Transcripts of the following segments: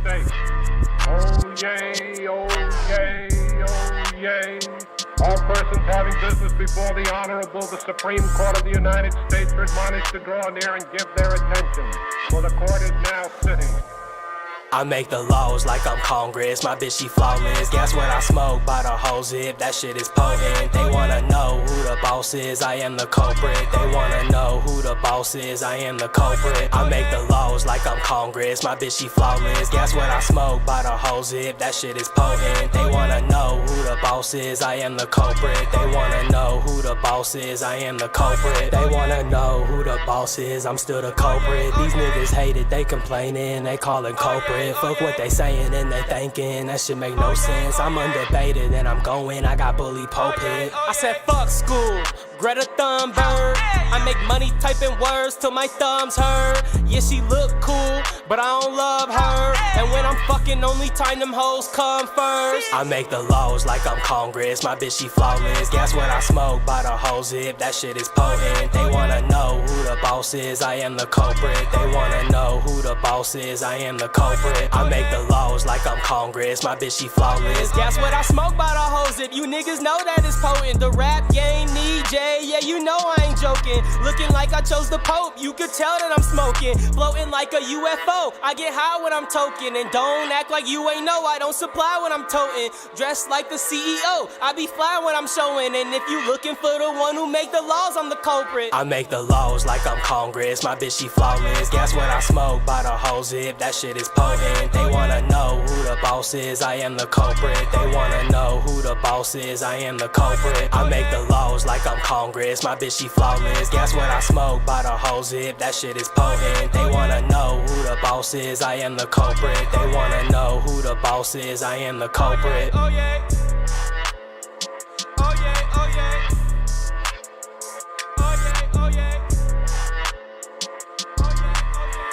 States. Oh yay, oh yay, oh yay. All persons having business before the Honorable, the Supreme Court of the United States are admonished to draw near and give their attention, for the court is now sitting. I make the laws like I'm Congress, my bitch she flawless. Guess what I smoke by the whole zip, that shit is potent. They wanna know who the boss is, I am the culprit. They wanna know who the boss is, I am the culprit. I make the laws like I'm Congress, my bitch she flawless. Guess what I smoke by the whole zip, that shit is potent. They wanna know who the boss is, I am the culprit. They wanna know who the boss is, I am the culprit. They wanna know who the boss is, I'm still the culprit. These niggas hate it, they complaining, they calling culprit. Fuck what they saying and they thinking, that shit make no sense. I'm undebated and I'm going, I got bully pulpit. I said fuck school, Greta Thunberg. I make money typing words till my thumbs hurt. Yeah, she look cool, but I don't love her. And when I'm fucking, only time them hoes come first. I make the laws like I'm Congress, my bitch she flawless. Guess what I smoke by the whole zip, that shit is potent. They wanna know who the boss is, I am the culprit. They wanna know who the boss is, I am the culprit. I make the laws like I'm Congress, my bitch she flawless. Guess what I smoke by the whole zip, you niggas know that it's potent. The rap game need J, yeah you know I ain't joking. Looking like I chose the Pope, you could tell that I'm smoking. Floating like a UFO, I get high when I'm toking. And don't act like you ain't know, I don't supply when I'm toting. Dressed like the CEO, I be fly when I'm showing. And if you looking for the one who make the laws, I'm the culprit. I make the laws like I'm Congress, my bitch she flawless. Guess what I smoke by the whole zip, that shit is potent. They wanna know who the boss is, I am the culprit. They wanna know who the boss is, I am the culprit. I make the laws like I'm Congress, my bitch she flawless. Guess what I smoke by the whole zip, that shit is potent. They wanna know who the boss is, I am the culprit. They wanna know who the boss is, I am the culprit. Oh yeah. Oh yeah, oh yeah. Oh yeah, oh yeah.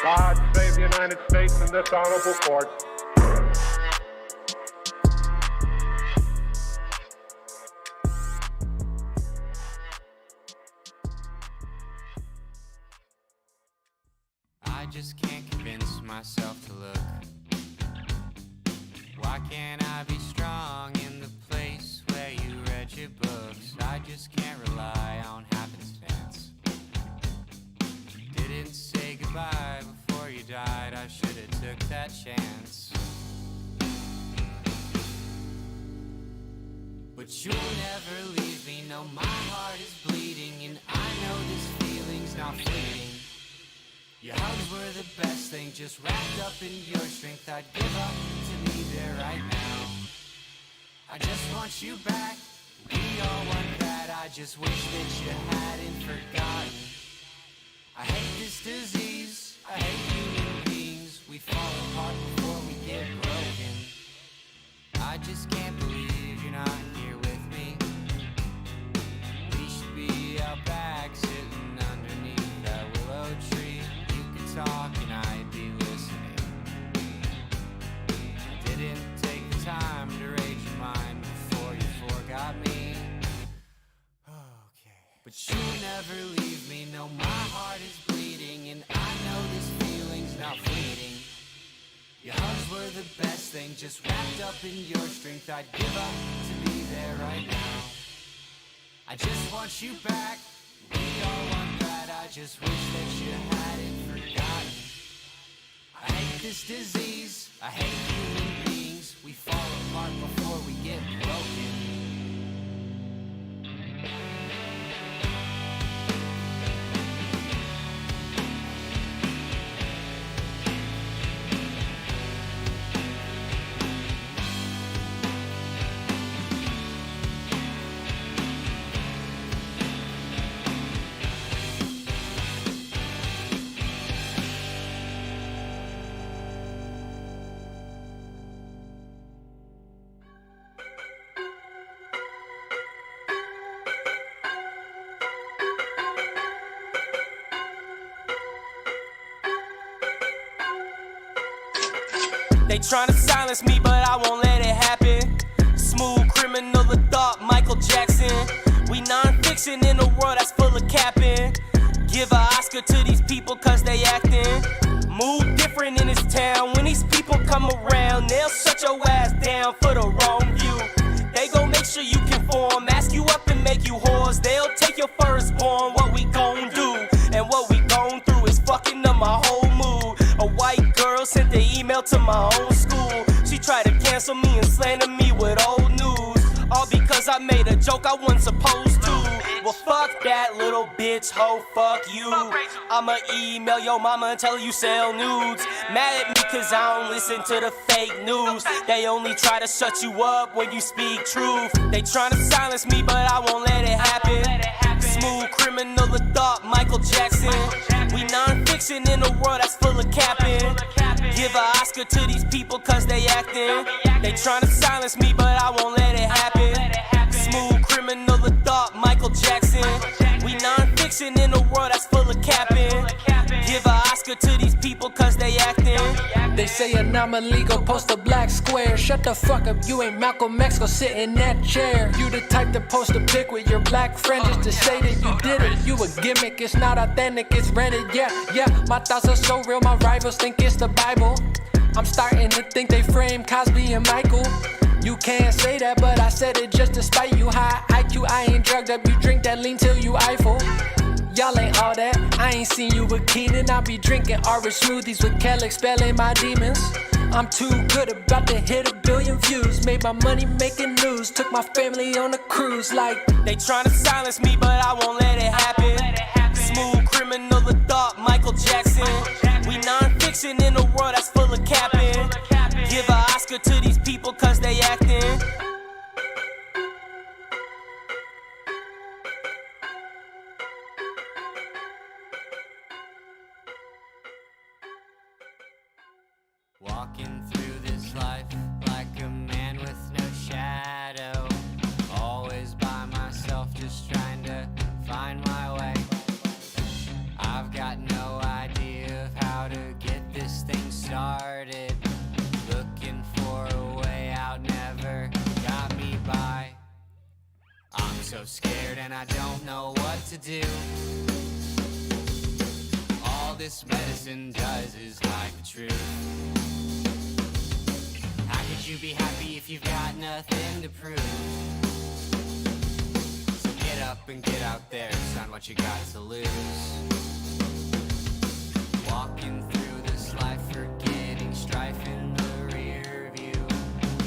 God save the United States and this honorable court. I just can't convince myself to look. Why can't I be strong in the place where you read your books? I just can't rely on happenstance. Didn't say goodbye before you died, I should've took that chance. But you'll never leave me, no, my heart is bleeding. And I know this feeling's not fleeting. Your hugs were the best thing, just wrapped up in your strength. I'd give up to be there right now. I just want you back, we all want that. I just wish that you hadn't forgotten. I hate this disease, I hate human beings. We fall apart before we get broken. I just can't believe you're not here with me. We should be out back sitting underneath that willow tree. You could talk and I'd be listening. I didn't take the time to read your mind before you forgot me. But you'll never leave me, no, my heart is bleeding. And I know this feeling's not fleeting. Your hugs were the best thing, just wrapped up in your strength. I'd give up to be there right now. I just want you back, we all want that. I just wish that you hadn't forgotten. I hate this disease, I hate human beings. We fall apart before we get broken. They tryna silence me, but I won't let it happen. Smooth criminal of thought, Michael Jackson. We non-fiction in a world that's full of capping. Give an Oscar to these people cause they acting. move different in this town. When these people come around, they'll shut your ass down for the wrong view. They gon' make sure you conform, ask you up and make you whores. They'll take your firstborn. What we gon' do and what we gon' through is fucking up my whole mood. A white girl sent the email to my own school. She tried to cancel me and slander me with old news, all because I made a joke I wasn't supposed to. Well, fuck that little bitch, hoe, fuck you. I'ma email your mama and tell her you sell nudes. Mad at me cause I don't listen to the fake news. They only try to shut you up when you speak truth. They tryna silence me but I won't let it happen. Smooth criminal thought, Michael Jackson. We non-fiction in a world that's full of capping. Give an Oscar to these people cause they acting. They tryna silence me but I won't let it happen. Smooth criminal thought, Michael Jackson. We non-fiction in a world that's full of capping. Give an Oscar to these people cause they acting. They say anomaly, go post a black square. Shut the fuck up, you ain't Malcolm X, go sit in that chair. You the type to post a pic with your black friend just to say that you did it. You a gimmick, it's not authentic, it's rented, yeah. My thoughts are so real, my rivals think it's the Bible. I'm starting to think they frame Cosby and Michael. You can't say that, but I said it just to spite you. High IQ, I ain't drugged up, you drink that lean till you Eiffel. Y'all ain't all that, I ain't seen you with Keenan. I be drinking orange smoothies with Kell expelling my demons. I'm too good, about to hit 1 billion views. Made my money making news, took my family on a cruise like. They tryna silence me but I won't let it happen. Smooth criminal thought, Michael Jackson. We non-fiction in a world that's full of capping. Give an Oscar to these people cause they acting. Walking through this life like a man with no shadow. Always by myself, just trying to find my way. I've got no idea of how to get this thing started. Looking for a way out, never got me by. I'm so scared and I don't know what to do. All this medicine does is hide the truth. How could you be happy if you've got nothing to prove? So get up and get out there, son, what you got to lose. Walking through this life, forgetting strife in the rear view.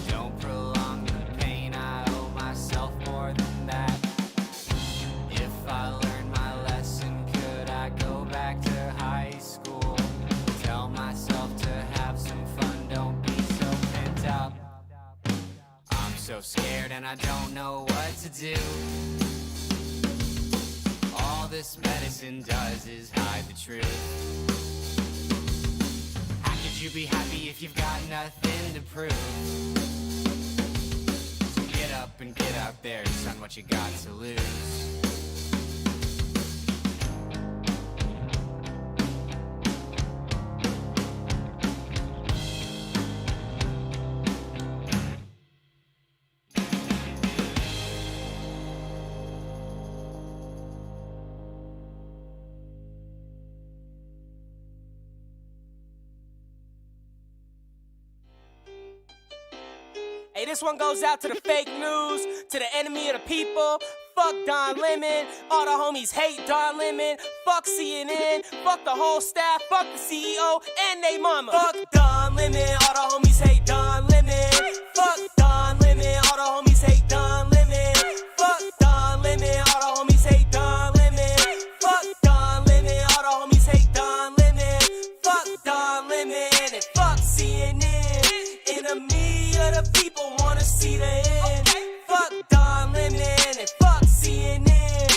Don't prolong the pain, I owe myself more than that. If I learned my lesson, could I go back to high school? Tell myself to have some fun, don't be so pent up. I'm so scared and I don't know what to do. All this medicine does is hide the truth. How could you be happy if you've got nothing to prove? So get up and get out there, son, what you got to lose. Hey, this one goes out to the fake news, to the enemy of the people. Fuck Don Lemon, all the homies hate Don Lemon. Fuck CNN, fuck the whole staff, fuck the CEO and they mama. Fuck Don Lemon, all the homies hate Don Lemon. Fuck Don Lemon, all the homies hate Don Lemon. Fuck Don Lemon, all the homies hate Don Lemon. Fuck Don Lemon, all the homies hate Don Lemon. Fuck Don Lemon and fuck CNN. Enemy of the people wanna see the end. Fuck Don Lemon and fuck CNN.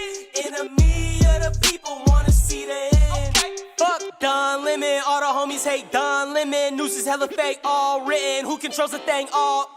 Enemy of the people wanna see the end. Fuck Don Lemon, all the homies hate Don Lemon. News is hella fake, all written. Who controls the thing? All.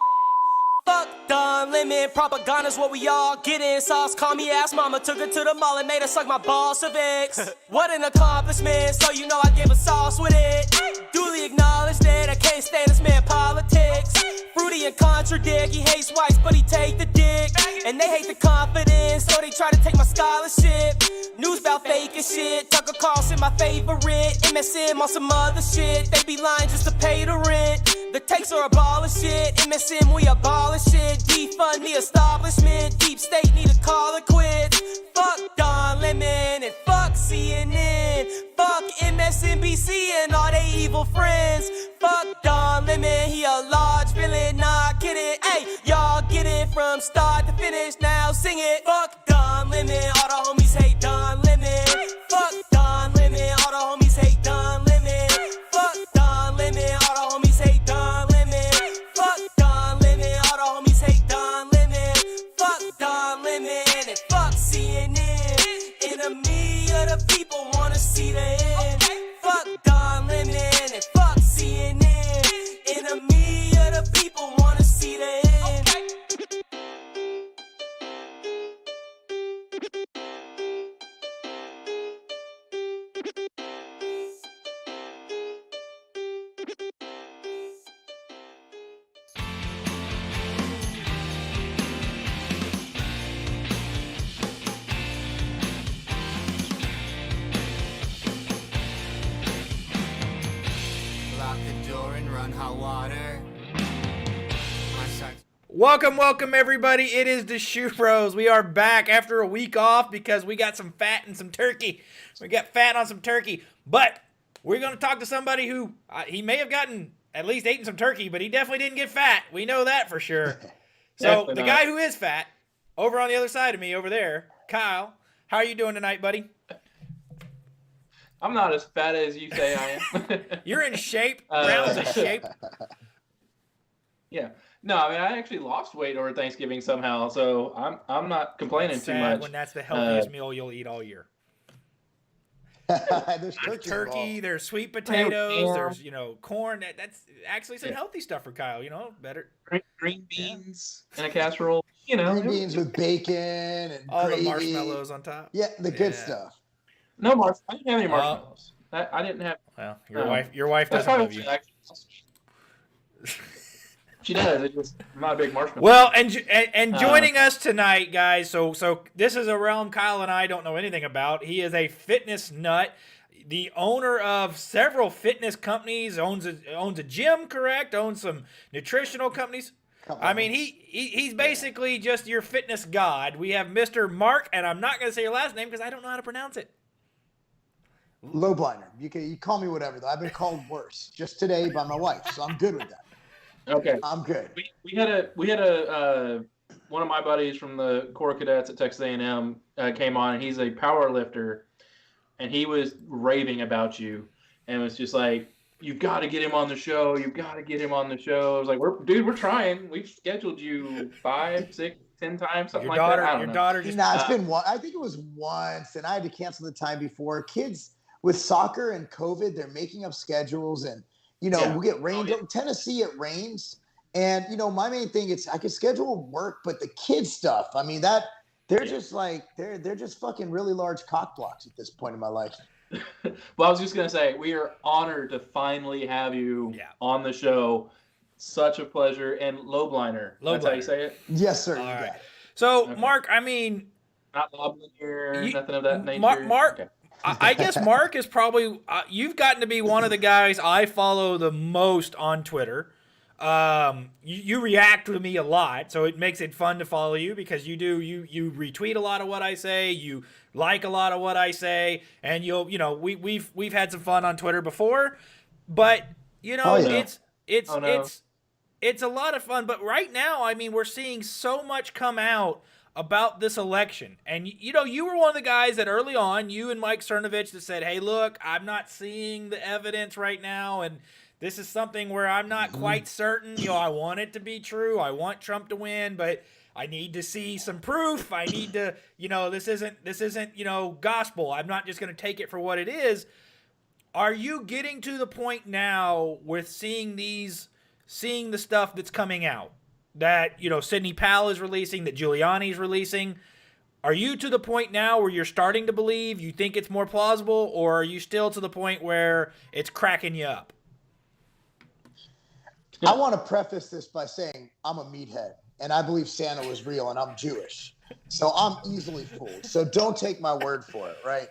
Fuck Don Lemon, propaganda's what we all get in. Sauce, call me ass mama, took her to the mall and made her suck my balls cervix. What an accomplishment, so you know I gave a sauce with it. Duly acknowledged that I can't stand this man politics. Fruity and contradict, he hates whites but he take the dick. And they hate the confidence, so they try to take my scholarship. News about fake talking shit. Tucker Carlson, my favorite. MSM on some other shit. They be lying just to pay the rent. The takes are abolish shit. MSM, we abolish it. Defund the establishment. Deep state need to call it quits. Fuck Don Lemon and fuck CNN. Fuck MSNBC and all they evil friends. Fuck Don Lemon, he a large villain, not kidding. Hey, y'all get it from start to finish, now sing it. Fuck Don Lemon, all the homies hate Don Lemon. Fuck Don Lemon, all the homies hate Don Lemon. Fuck Don Lemon, all the homies hate Don Lemon. Fuck Don Lemon, all the homies hate Don Lemon. Fuck Don Lemon and fuck CNN. Enemy of the people wanna see the end. Fuck Don Lemon and fuck CNN. Enemy of the people wanna see the end. Lock the door and run hot water. My side. Welcome, everybody. It is the SchuBros. We are back after a week off because we got some fat and some turkey. We got fat on some turkey, but we're going to talk to somebody who he may have gotten at least eaten some turkey, but he definitely didn't get fat. We know that for sure. So the guy who is fat, over on the other side of me, over there, Kyle. How are you doing tonight, buddy? I'm not as fat as you say I am. You're in shape. Brown's in shape. Yeah. No, I mean I actually lost weight over Thanksgiving somehow, so I'm not complaining That's too sad much. when that's the healthiest meal you'll eat all year. There's Turkey, involved. there's sweet potatoes, Yeah. there's corn. That's actually some healthy stuff for Kyle. Better. Green beans in a casserole. Green beans with bacon and All gravy. the marshmallows on top. Yeah, the good Yeah. stuff. No marshmallows. I didn't have any marshmallows. I didn't have. Well, your wife That's doesn't probably love you. She does. It's just I'm not a big marshmallow. Well, and joining us tonight, guys. So this is a realm Kyle and I don't know anything about. He is a fitness nut, the owner of several fitness companies. Owns a gym, correct? Owns some nutritional companies. I mean, he's basically just your fitness god. We have Mr. Marc, and I'm not going to say your last name because I don't know how to pronounce it. Lobliner. You call me whatever, though. I've been called worse just today by my wife, so I'm good with that. Okay. I'm good. We had a one of my buddies from the Corps of Cadets at Texas A&M came on, and he's a power lifter, and he was raving about you, and was just like, "You've got to get him on the show. You've got to get him on the show." I was like, "We're trying. We've scheduled you 5, 6, 10 times, something Your like daughter, that." I don't your know. daughter just. Nah, it's been one. I think it was once, and I had to cancel the time before. Kids with soccer and COVID, they're making up schedules, and Yeah. we get rained. Tennessee, it rains, and my main thing is I can schedule work, but the kids stuff. I mean they're just like they're just fucking really large cock blocks at this point in my life. Well, I was just gonna say we are honored to finally have you on the show. Such a pleasure. And Lobliner. That's how you say it? Yes, sir. All you right. got it. So, Okay. Marc, I mean, Not Lobliner, You- nothing of that nature. Marc, Okay. I guess Marc is probably you've gotten to be one of the guys I follow the most on Twitter. You react to me a lot, so it makes it fun to follow you because you retweet a lot of what I say, you like a lot of what I say, and we've had some fun on Twitter before, but it's a lot of fun. But right now, I mean, we're seeing so much come out about this election. And, you were one of the guys that early on, you and Mike Cernovich, that said, hey, look, I'm not seeing the evidence right now. And this is something where I'm not quite certain. I want it to be true. I want Trump to win, but I need to see some proof. I need to, this isn't, gospel. I'm not just going to take it for what it is. Are you getting to the point now with seeing the stuff that's coming out? That, Sidney Powell is releasing, that Giuliani's releasing. Are you to the point now where you're starting to believe, you think it's more plausible, or are you still to the point where it's cracking you up? I want to preface this by saying I'm a meathead, and I believe Santa was real, and I'm Jewish. So I'm easily fooled. So don't take my word for it, right?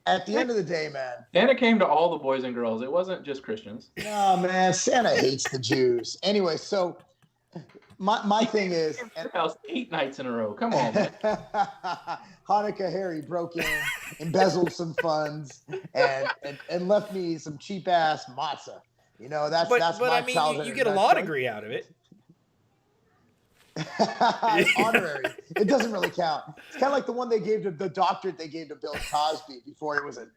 at the end of the day, man. Santa came to all the boys and girls. It wasn't just Christians. No, man, Santa hates the Jews. Anyway, so my thing is, Your house 8 nights in a row. Come on, man. Hanukkah Harry broke in, embezzled some funds, and left me some cheap ass matzah. You know, that's But my I mean, childhood you in get a a law nutshell. degree out of it. Honorary. It doesn't really count. It's kind of like the one they gave to the doctorate they gave to Bill Cosby before he was a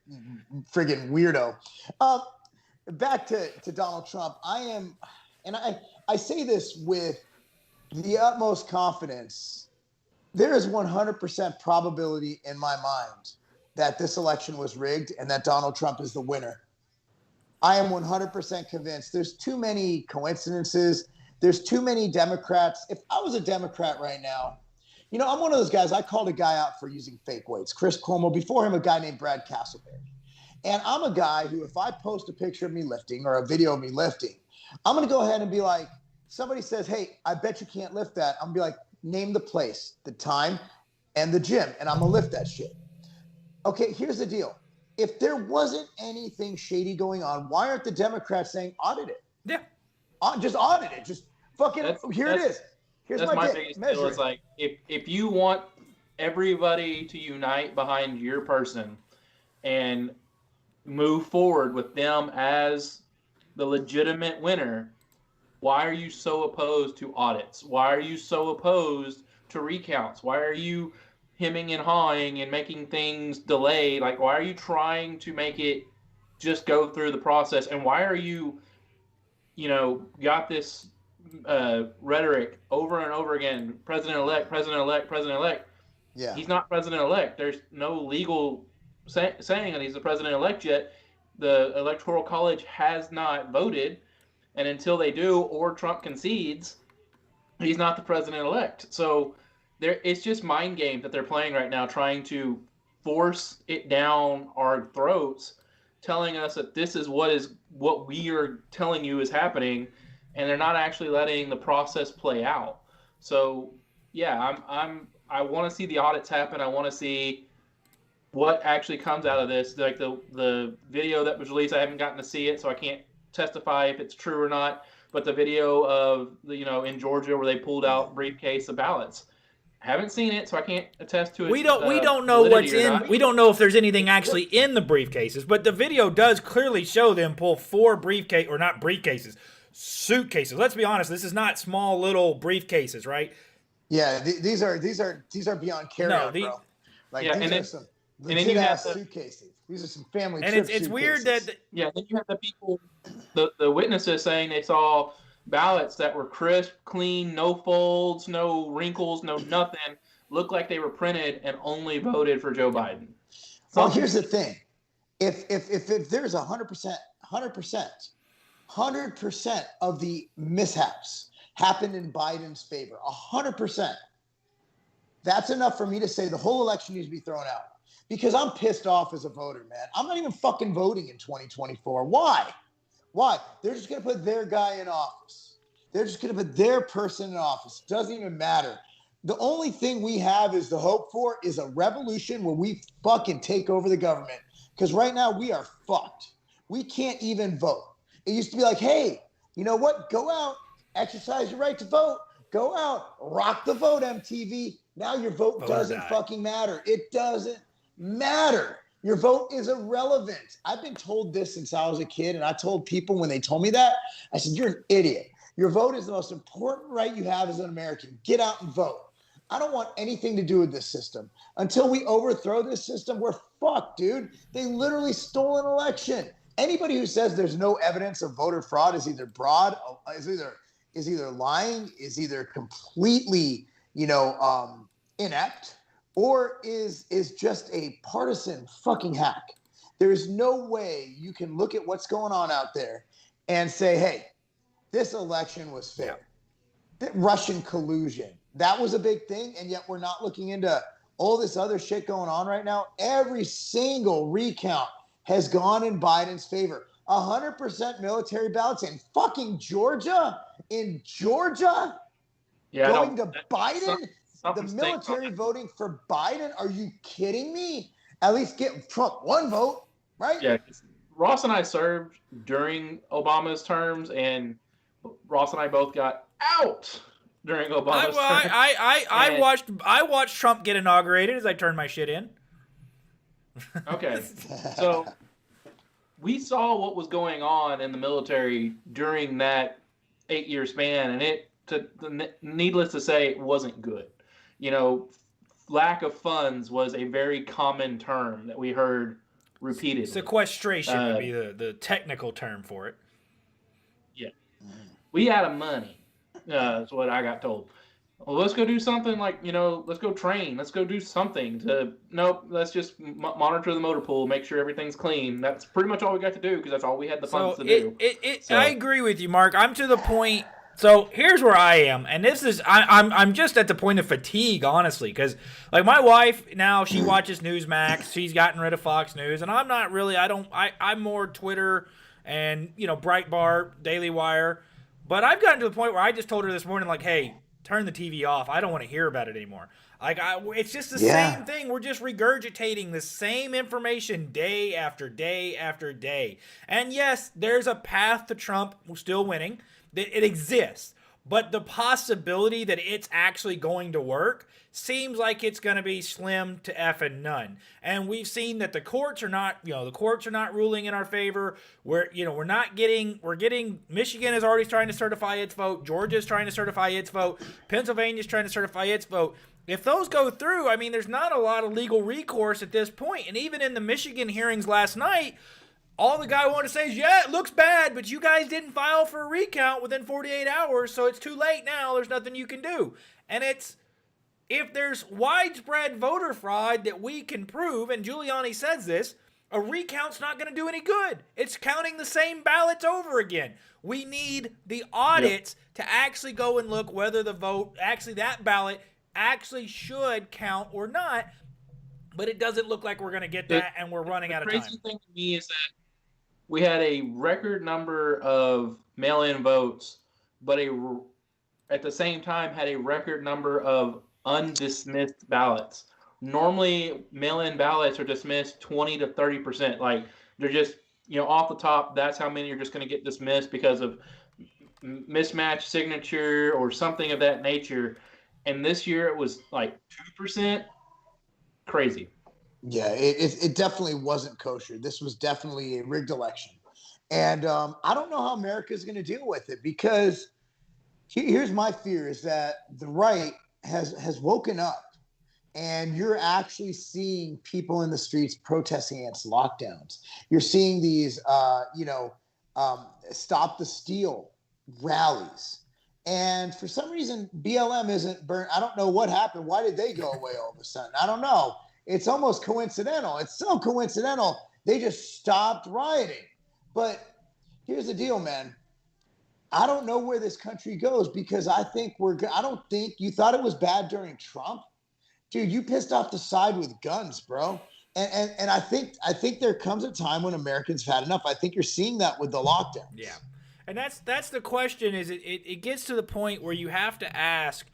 friggin' weirdo. Back to Donald Trump. I say this with the utmost confidence. There is 100% probability in my mind that this election was rigged and that Donald Trump is the winner. I am 100% convinced. There's too many coincidences. There's too many Democrats. If I was a Democrat right now, you know, I'm one of those guys. I called a guy out for using fake weights. Chris Cuomo, before him, a guy named Brad Castleberry. And I'm a guy who, if I post a picture of me lifting or a video of me lifting, I'm going to go ahead and be like, somebody says, hey, I bet you can't lift that. I'm going to be like, name the place, the time, and the gym, and I'm going to lift that shit. Okay, here's the deal. If there wasn't anything shady going on, why aren't the Democrats saying audit it? Yeah. Just audit it. Just fucking, here it is. Here's That's my dick. biggest deal. It's like, if you want everybody to unite behind your person and move forward with them as the legitimate winner, why are you so opposed to audits? Why are you so opposed to recounts? Why are you hemming and hawing and making things delay? Like, why are you trying to make it just go through the process? And why are you, got this rhetoric over and over again, president-elect, president-elect, president-elect. Yeah. He's not president-elect. There's no legal saying that he's the president-elect yet. The Electoral College has not voted. And until they do, or Trump concedes, he's not the president-elect. So it's just mind games that they're playing right now, trying to force it down our throats, telling us that this is what we are telling you is happening, and they're not actually letting the process play out. So yeah, I want to see the audits happen. I want to see what actually comes out of this. Like the video that was released, I haven't gotten to see it, so I can't testify if it's true or not. But the video of in Georgia where they pulled out briefcase of ballots, haven't seen it, so I can't attest to it. We don't know what's in. We don't know if there's anything actually in the briefcases, but the video does clearly show them pull 4 briefcase, or not briefcases, suitcases. Let's be honest, this is not small little briefcases, right? Yeah, these are beyond carry-on, bro. Like, yeah, these are some legit ass suitcases. These are some family and trip it's weird that then you have the people, the witnesses saying they saw ballots that were crisp, clean, no folds, no wrinkles, no nothing, looked like they were printed and only voted for Joe Biden. Well, here's the thing: if there's 100% of the mishaps happened in Biden's favor, 100%, that's enough for me to say the whole election needs to be thrown out. Because I'm pissed off as a voter, man. I'm not even fucking voting in 2024. Why? They're just going to put their guy in office. They're just going to put their person in office. Doesn't even matter. The only thing we have is the hope for is a revolution where we fucking take over the government. Because right now we are fucked. We can't even vote. It used to be like, hey, you know what? Go out, exercise your right to vote. Go out, rock the vote, MTV. Now your vote doesn't fucking matter. It doesn't matter. Your vote is irrelevant. I've been told this since I was a kid, and I told people when they told me that, I said, you're an idiot. Your vote is the most important right you have as an American. Get out and vote. I don't want anything to do with this system. Until we overthrow this system, we're fucked, dude. They literally stole an election. Anybody who says there's no evidence of voter fraud is either is either lying, is either completely, inept, or is just a partisan fucking hack. There is no way you can look at what's going on out there and say, hey, this election was fair. Russian collusion, that was a big thing, and yet we're not looking into all this other shit going on right now. Every single recount has gone in Biden's favor. 100% military ballots in fucking Georgia? In Georgia? Yeah, going to Biden? Something The military voting for Biden? Are you kidding me? At least get Trump one vote, right? Yeah, Ross and I served during Obama's terms, and Ross and I both got out during Obama's term. I watched Trump get inaugurated as I turned my shit in. Okay, so we saw what was going on in the military during that 8-year span, and needless to say, it wasn't good. You know, lack of funds was a very common term that we heard repeatedly. Sequestration would be the technical term for it. Yeah, we out of money. That's what I got told. Well, let's go do something like, let's go train. Let's go do something nope, let's just monitor the motor pool, make sure everything's clean. That's pretty much all we got to do because that's all we had the funds to do. I agree with you, Mark. I'm to the point. So here's where I am, and this is I'm just at the point of fatigue, honestly, because like my wife now, she watches Newsmax. She's gotten rid of Fox News, and I'm not really. I'm more Twitter and Breitbart, Daily Wire. But I've gotten to the point where I just told her this morning, like, hey, turn the TV off. I don't want to hear about it anymore. Like, it's just the same thing. We're just regurgitating the same information day after day after day. And yes, there's a path to Trump still winning. It exists. But the possibility that it's actually going to work seems like it's going to be slim to effing none. And we've seen that the courts are not, ruling in our favor. We're getting Michigan is already trying to certify its vote. Georgia's trying to certify its vote. Pennsylvania's trying to certify its vote. If those go through, I mean, there's not a lot of legal recourse at this point. And even in the Michigan hearings last night, all the guy wanted to say is, yeah, it looks bad, but you guys didn't file for a recount within 48 hours, so it's too late now. There's nothing you can do. And if there's widespread voter fraud that we can prove, and Giuliani says this, a recount's not going to do any good. It's counting the same ballots over again. We need the audits to actually go and look whether the vote, actually that ballot, actually should count or not. But it doesn't look like we're going to get that, and we're running out of time. The crazy thing to me is that we had a record number of mail-in votes, but at the same time had a record number of undismissed ballots. Normally, mail-in ballots are dismissed 20 to 30%. Like, they're just, off the top, that's how many are just going to get dismissed because of mismatched signature or something of that nature. And this year it was like 2%. Crazy. Yeah, it definitely wasn't kosher. This was definitely a rigged election. And I don't know how America is going to deal with it, because here's my fear is that the right has woken up, and you're actually seeing people in the streets protesting against lockdowns. You're seeing these, stop the steal rallies. And for some reason, BLM isn't burned. I don't know what happened. Why did they go away all of a sudden? I don't know. It's almost coincidental. It's so coincidental. They just stopped rioting. But here's the deal, man. I don't know where this country goes, because I don't think you thought it was bad during Trump. Dude, you pissed off the side with guns, bro. And I think there comes a time when Americans have had enough. I think you're seeing that with the lockdowns. Yeah. And that's the question, is it gets to the point where you have to ask,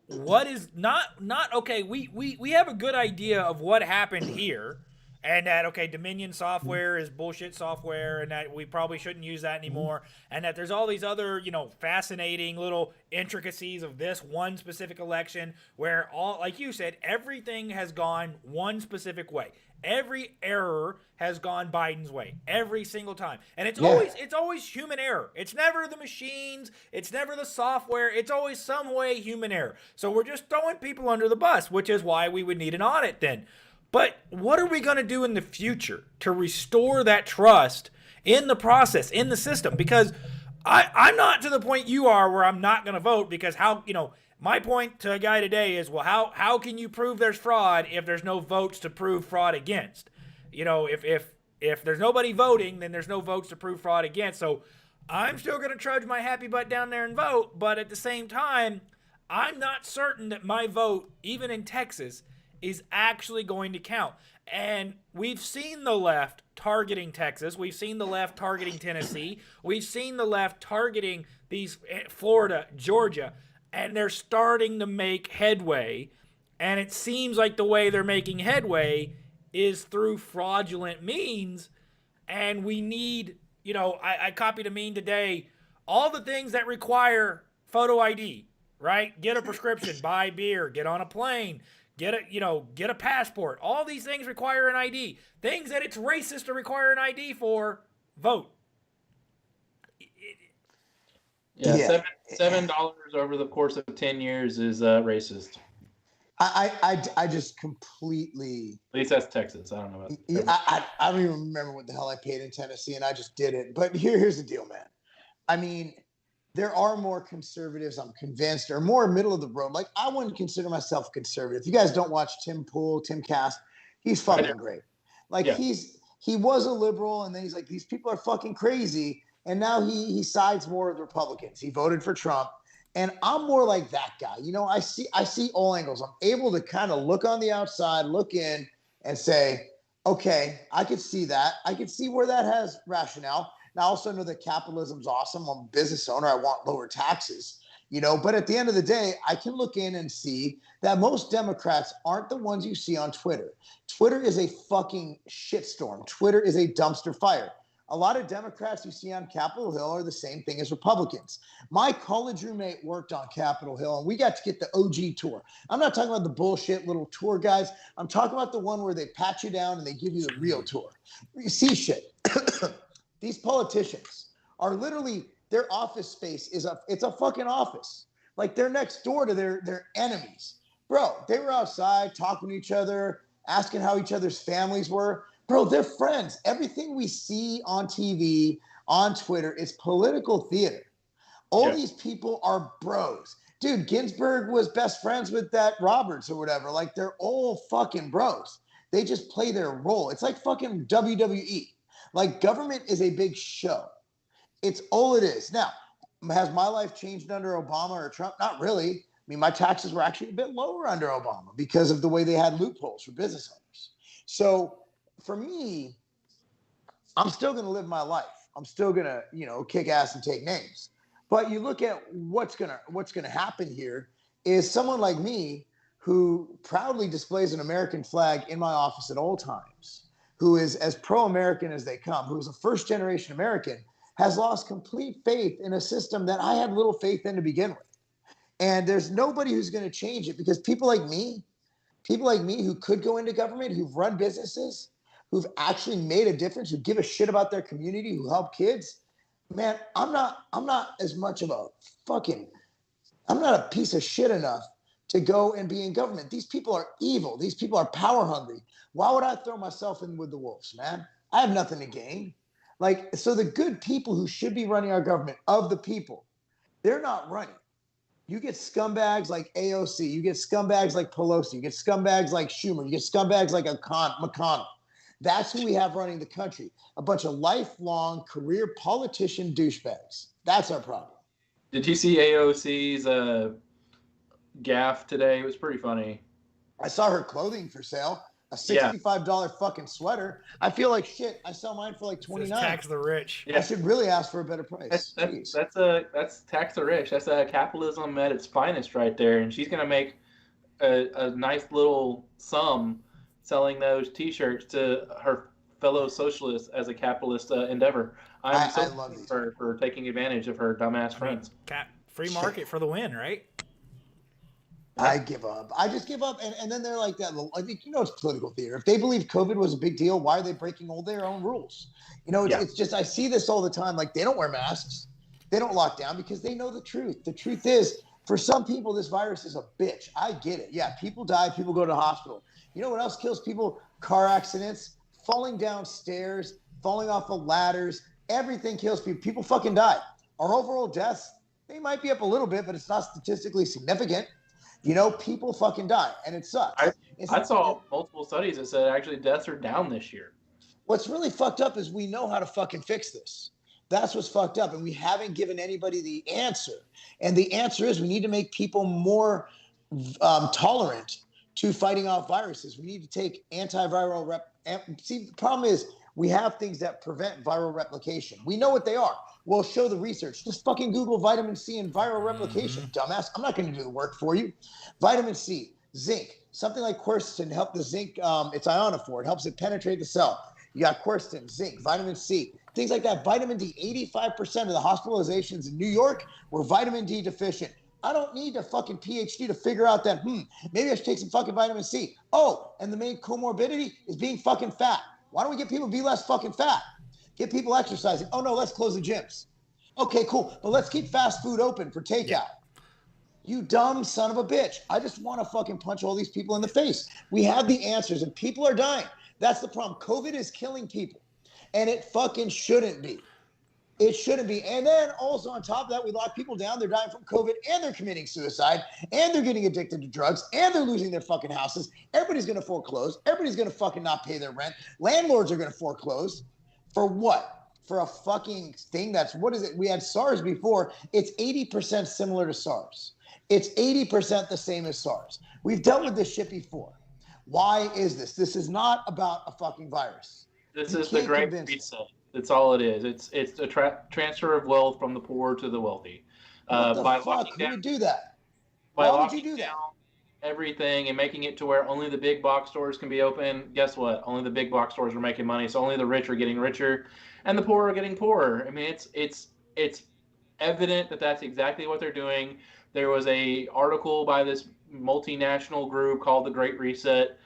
what is not okay, we have a good idea of what happened here, and that, okay, Dominion software is bullshit software, and that we probably shouldn't use that anymore, and that there's all these other, fascinating little intricacies of this one specific election where, all, like you said, everything has gone one specific way. Every error has gone Biden's way every single time. And it's always human error. It's never the machines. It's never the software. It's always some way human error. So we're just throwing people under the bus, which is why we would need an audit then. But what are we going to do in the future to restore that trust in the process, in the system? Because I'm not to the point you are where I'm not going to vote, because my point to a guy today is, well, how can you prove there's fraud if there's no votes to prove fraud against? If there's nobody voting, then there's no votes to prove fraud against. So I'm still going to trudge my happy butt down there and vote. But at the same time, I'm not certain that my vote, even in Texas, is actually going to count. And we've seen the left targeting Texas. We've seen the left targeting Tennessee. We've seen the left targeting these Florida, Georgia. And they're starting to make headway, and it seems like the way they're making headway is through fraudulent means, and we need, I copied a meme today, all the things that require photo ID, right? Get a prescription, buy beer, get on a plane, get a passport. All these things require an ID. Things that it's racist to require an ID for, vote. Yeah, $7 over the course of 10 years is racist. I just completely. At least that's Texas. I don't know about. I don't even remember what the hell I paid in Tennessee, and I just did it. But here's the deal, man. I mean, there are more conservatives, I'm convinced, or more middle of the road. Like, I wouldn't consider myself conservative. If you guys don't watch Tim Pool, Tim Cass, he's fucking great. Like, he was a liberal, and then he's like, these people are fucking crazy. And now he sides more with Republicans. He voted for Trump. And I'm more like that guy. I see all angles. I'm able to kind of look on the outside, look in, and say, okay, I could see that. I could see where that has rationale. And I also know that capitalism's awesome. I'm a business owner. I want lower taxes. But at the end of the day, I can look in and see that most Democrats aren't the ones you see on Twitter. Twitter is a fucking shitstorm. Twitter is a dumpster fire. A lot of Democrats you see on Capitol Hill are the same thing as Republicans. My college roommate worked on Capitol Hill, and we got to get the OG tour. I'm not talking about the bullshit little tour guys. I'm talking about the one where they pat you down and they give you the real tour. You see shit. These politicians are literally, their office space it's a fucking office. Like, they're next door to their enemies. Bro, they were outside talking to each other, asking how each other's families were. Bro, they're friends. Everything we see on TV, on Twitter, is political theater. All these people are bros. Dude, Ginsburg was best friends with that Roberts or whatever. Like, they're all fucking bros. They just play their role. It's like fucking WWE. Like, government is a big show. It's all it is. Now, has my life changed under Obama or Trump? Not really. I mean, my taxes were actually a bit lower under Obama because of the way they had loopholes for business owners. So, for me, I'm still going to live my life. I'm still going to, kick ass and take names. But you look at what's going to happen here is someone like me who proudly displays an American flag in my office at all times, who is as pro-American as they come, who is a first-generation American, has lost complete faith in a system that I had little faith in to begin with. And there's nobody who's going to change it, because people like me who could go into government, who've run businesses, who've actually made a difference, who give a shit about their community, who help kids, man, I'm not as much of I'm not a piece of shit enough to go and be in government. These people are evil. These people are power hungry. Why would I throw myself in with the wolves, man? I have nothing to gain. Like, so the good people who should be running our government, of the people, they're not running. You get scumbags like AOC. You get scumbags like Pelosi. You get scumbags like Schumer. You get scumbags like McConnell. That's who we have running the country. A bunch of lifelong career politician douchebags. That's our problem. Did you see AOC's gaffe today? It was pretty funny. I saw her clothing for sale. A $65 fucking sweater. I feel like shit. I sell mine for like $29. Tax the rich. I should really ask for a better price. That's tax the rich. That's capitalism at its finest right there. And she's gonna make a nice little sum selling those T-shirts to her fellow socialists as a capitalist endeavor. I love these for taking advantage of her dumbass friends. Free market for the win, right? I give up. I just give up. And then they're like that. I think, it's political theater. If they believe COVID was a big deal, why are they breaking all their own rules? It's just, I see this all the time. Like, they don't wear masks. They don't lock down because they know the truth. The truth is, for some people, this virus is a bitch. I get it. Yeah, people die. People go to the hospital. You know what else kills people? Car accidents, falling down stairs, falling off of ladders. Everything kills people. People fucking die. Our overall deaths, they might be up a little bit, but it's not statistically significant. People fucking die, and it sucks. I saw multiple studies that said actually deaths are down this year. What's really fucked up is we know how to fucking fix this. That's what's fucked up, and we haven't given anybody the answer. And the answer is we need to make people more tolerant to fighting off viruses. We need to take antiviral See, the problem is we have things that prevent viral replication. We know what they are. We'll show the research. Just fucking Google vitamin C and viral replication, dumbass. I'm not going to do the work for you. Vitamin C. Zinc, something like quercetin help the zinc. It's ionophore. It helps it penetrate the cell. You got quercetin, zinc, vitamin C, things like that. Vitamin D. 85% of the hospitalizations in New York were vitamin D deficient. I don't need a fucking PhD to figure out that, maybe I should take some fucking vitamin C. Oh, and the main comorbidity is being fucking fat. Why don't we get people to be less fucking fat? Get people exercising. Oh, no, let's close the gyms. Okay, cool. But let's keep fast food open for takeout. Yeah. You dumb son of a bitch. I just want to fucking punch all these people in the face. We have the answers and people are dying. That's the problem. COVID is killing people. And it fucking shouldn't be. It shouldn't be. And then also on top of that, we lock people down. They're dying from COVID and they're committing suicide and they're getting addicted to drugs and they're losing their fucking houses. Everybody's going to foreclose. Everybody's going to fucking not pay their rent. Landlords are going to foreclose. For what? For a fucking thing that's, what is it? We had SARS before. It's 80% similar to SARS. It's 80% the same as SARS. We've dealt with this shit before. Why is this? This is not about a fucking virus. This is the great reset. That's all it is. It's a transfer of wealth from the poor to the wealthy. What the fuck? Who would do that? Why would you do that? Everything and making it to where only the big box stores can be open. Guess what? Only the big box stores are making money. So only the rich are getting richer, and the poor are getting poorer. I mean, it's evident that that's exactly what they're doing. There was a article by this multinational group called the Great Reset,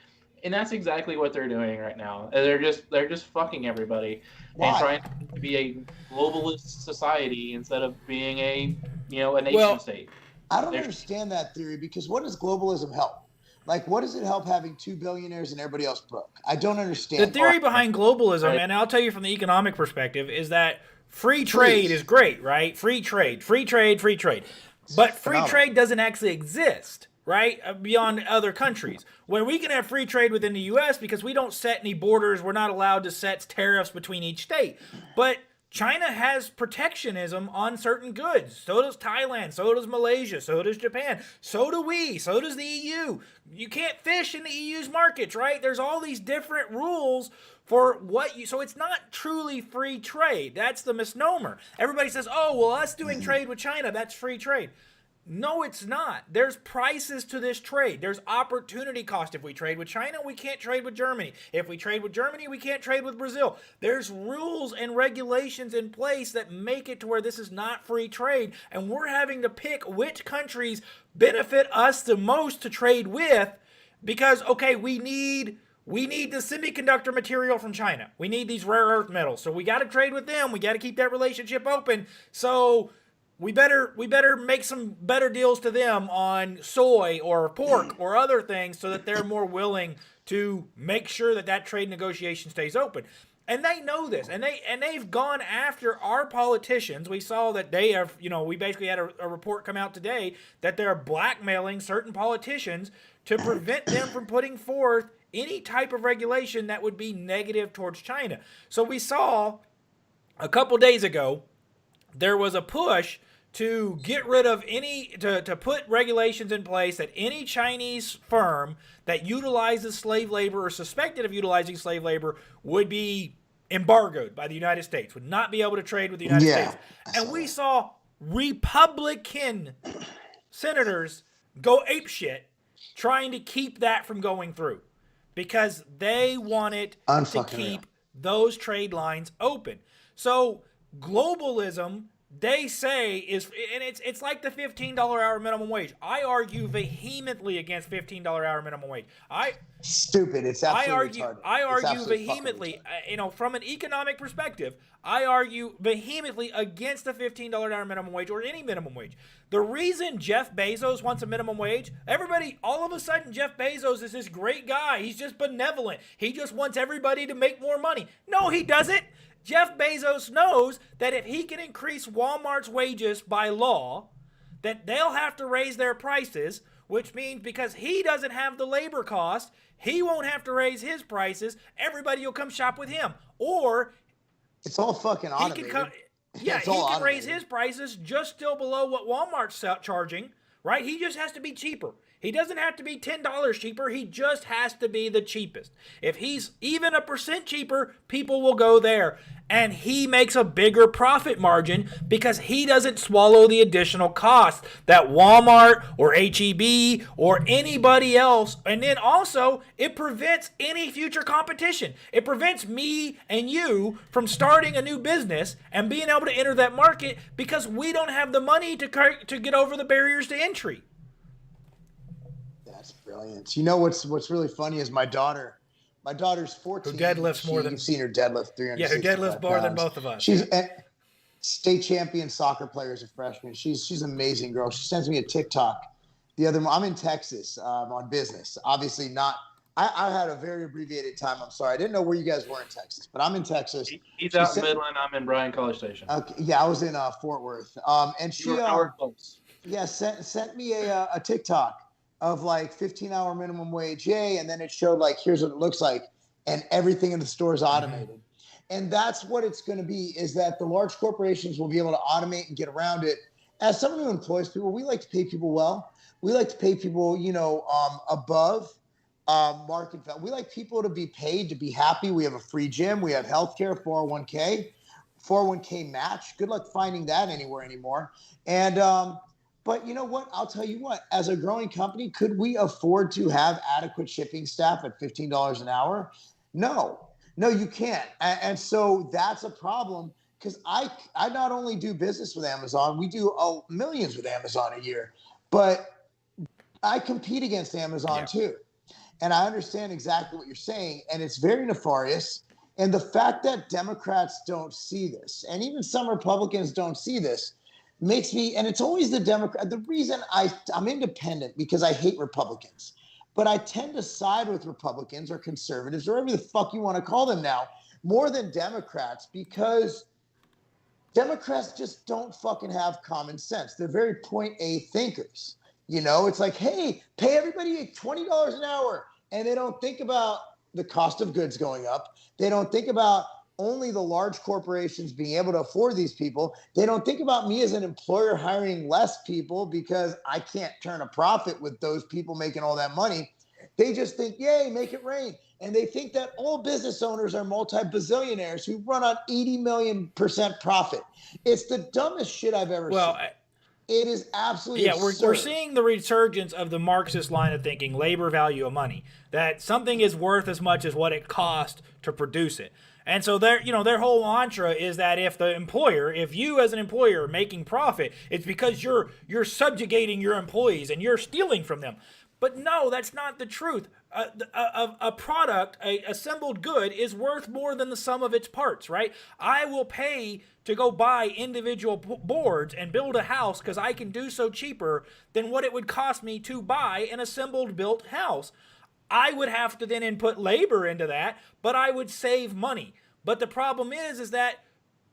and that's exactly what they're doing right now. They're just fucking everybody. Why? And trying to be a globalist society instead of being a nation state. I don't understand that theory because what does globalism help? Like, what does it help having 2 billionaires and everybody else broke? I don't understand. The theory behind globalism, and I'll tell you from the economic perspective, is that free trade is great, right? Free trade. But free trade doesn't actually exist, right? Beyond other countries. Where we can have free trade within the U.S. because we don't set any borders. We're not allowed to set tariffs between each state. But China has protectionism on certain goods. So does Thailand. So does Malaysia. So does Japan. So do we. So does the EU. You can't fish in the EU's markets, right? There's all these different rules for what you... So it's not truly free trade. That's the misnomer. Everybody says, oh, well, us doing trade with China, that's free trade. No, it's not. There's prices to this trade. There's opportunity cost. If we trade with China, we can't trade with Germany. If we trade with Germany, we can't trade with Brazil. There's rules and regulations in place that make it to where this is not free trade, and we're having to pick which countries benefit us the most to trade with because, okay, we need the semiconductor material from China. We need these rare earth metals. So we got to trade with them. We got to keep that relationship open. So we better make some better deals to them on soy or pork or other things so that they're more willing to make sure that trade negotiation stays open. And they know this, and they've gone after our politicians. We saw that they have, we basically had a report come out today that they're blackmailing certain politicians to prevent them from putting forth any type of regulation that would be negative towards China. So we saw a couple days ago, there was a push to get rid of to put regulations in place that any Chinese firm that utilizes slave labor or suspected of utilizing slave labor would be embargoed by the United States, would not be able to trade with the United States. And we saw Republican senators go apeshit trying to keep that from going through because they wanted to keep those trade lines open. So globalism, they say, and it's like the $15 hour minimum wage. I argue vehemently against $15 hour minimum wage. Stupid. It's absolutely retarded. I argue vehemently, from an economic perspective, I argue vehemently against the $15 hour minimum wage or any minimum wage. The reason Jeff Bezos wants a minimum wage, everybody, all of a sudden, Jeff Bezos is this great guy. He's just benevolent. He just wants everybody to make more money. No, he doesn't. Jeff Bezos knows that if he can increase Walmart's wages by law, that they'll have to raise their prices, which means because he doesn't have the labor cost, he won't have to raise his prices. Everybody will come shop with him. Or it's all fucking automated. He can raise his prices just still below what Walmart's charging, right? He just has to be cheaper. He doesn't have to be $10 cheaper. He just has to be the cheapest. If he's even 1% cheaper, people will go there. And he makes a bigger profit margin because he doesn't swallow the additional costs that Walmart or HEB or anybody else. And then also, it prevents any future competition. It prevents me and you from starting a new business and being able to enter that market because we don't have the money to get over the barriers to entry. That's brilliant. You know what's really funny is my daughter's 14. Who deadlifts more than... You've seen her deadlift 300. Yeah, who deadlifts more than both of us. She's a state champion soccer player as a freshman. She's an amazing girl. She sends me a TikTok. I'm in Texas on business. Obviously not. I had a very abbreviated time. I'm sorry. I didn't know where you guys were in Texas, but I'm in Texas. He's out in Midland. I'm in Bryan College Station. Okay, yeah, I was in Fort Worth. And she sent me a TikTok of like 15-hour minimum wage, and then it showed like, here's what it looks like, and everything in the store is automated. And that's what it's going to be, is that the large corporations will be able to automate and get around it. As someone who employs people, we like to pay people well. We like to pay people, above market value. We like people to be paid, to be happy. We have a free gym. We have healthcare, 401k match. Good luck finding that anywhere anymore. And, but you know what? I'll tell you what, as a growing company, could we afford to have adequate shipping staff at $15 an hour? No, you can't. And so that's a problem, because I not only do business with Amazon, we do millions with Amazon a year, but I compete against Amazon too. And I understand exactly what you're saying. And it's very nefarious. And the fact that Democrats don't see this, and even some Republicans don't see this, makes me, and it's always the Democrat. The reason I'm independent, because I hate Republicans, but I tend to side with Republicans or conservatives or whatever the fuck you want to call them now, more than Democrats, because Democrats just don't fucking have common sense. They're very point A thinkers. It's like, hey, pay everybody $20 an hour. And they don't think about the cost of goods going up. They don't think about only the large corporations being able to afford these people. They don't think about me as an employer hiring less people because I can't turn a profit with those people making all that money. They just think, yay, make it rain. And they think that all business owners are multi-bazillionaires who run on 80 million % profit. It's the dumbest shit I've ever seen. It is absolutely absurd. We're seeing the resurgence of the Marxist line of thinking, labor value of money, that something is worth as much as what it cost to produce it. And so their whole mantra is that if you as an employer are making profit, it's because you're subjugating your employees and you're stealing from them. But no, that's not the truth. A product, a assembled good, is worth more than the sum of its parts, right? I will pay to go buy individual boards and build a house because I can do so cheaper than what it would cost me to buy an assembled built house. I would have to then input labor into that, but I would save money. But the problem is that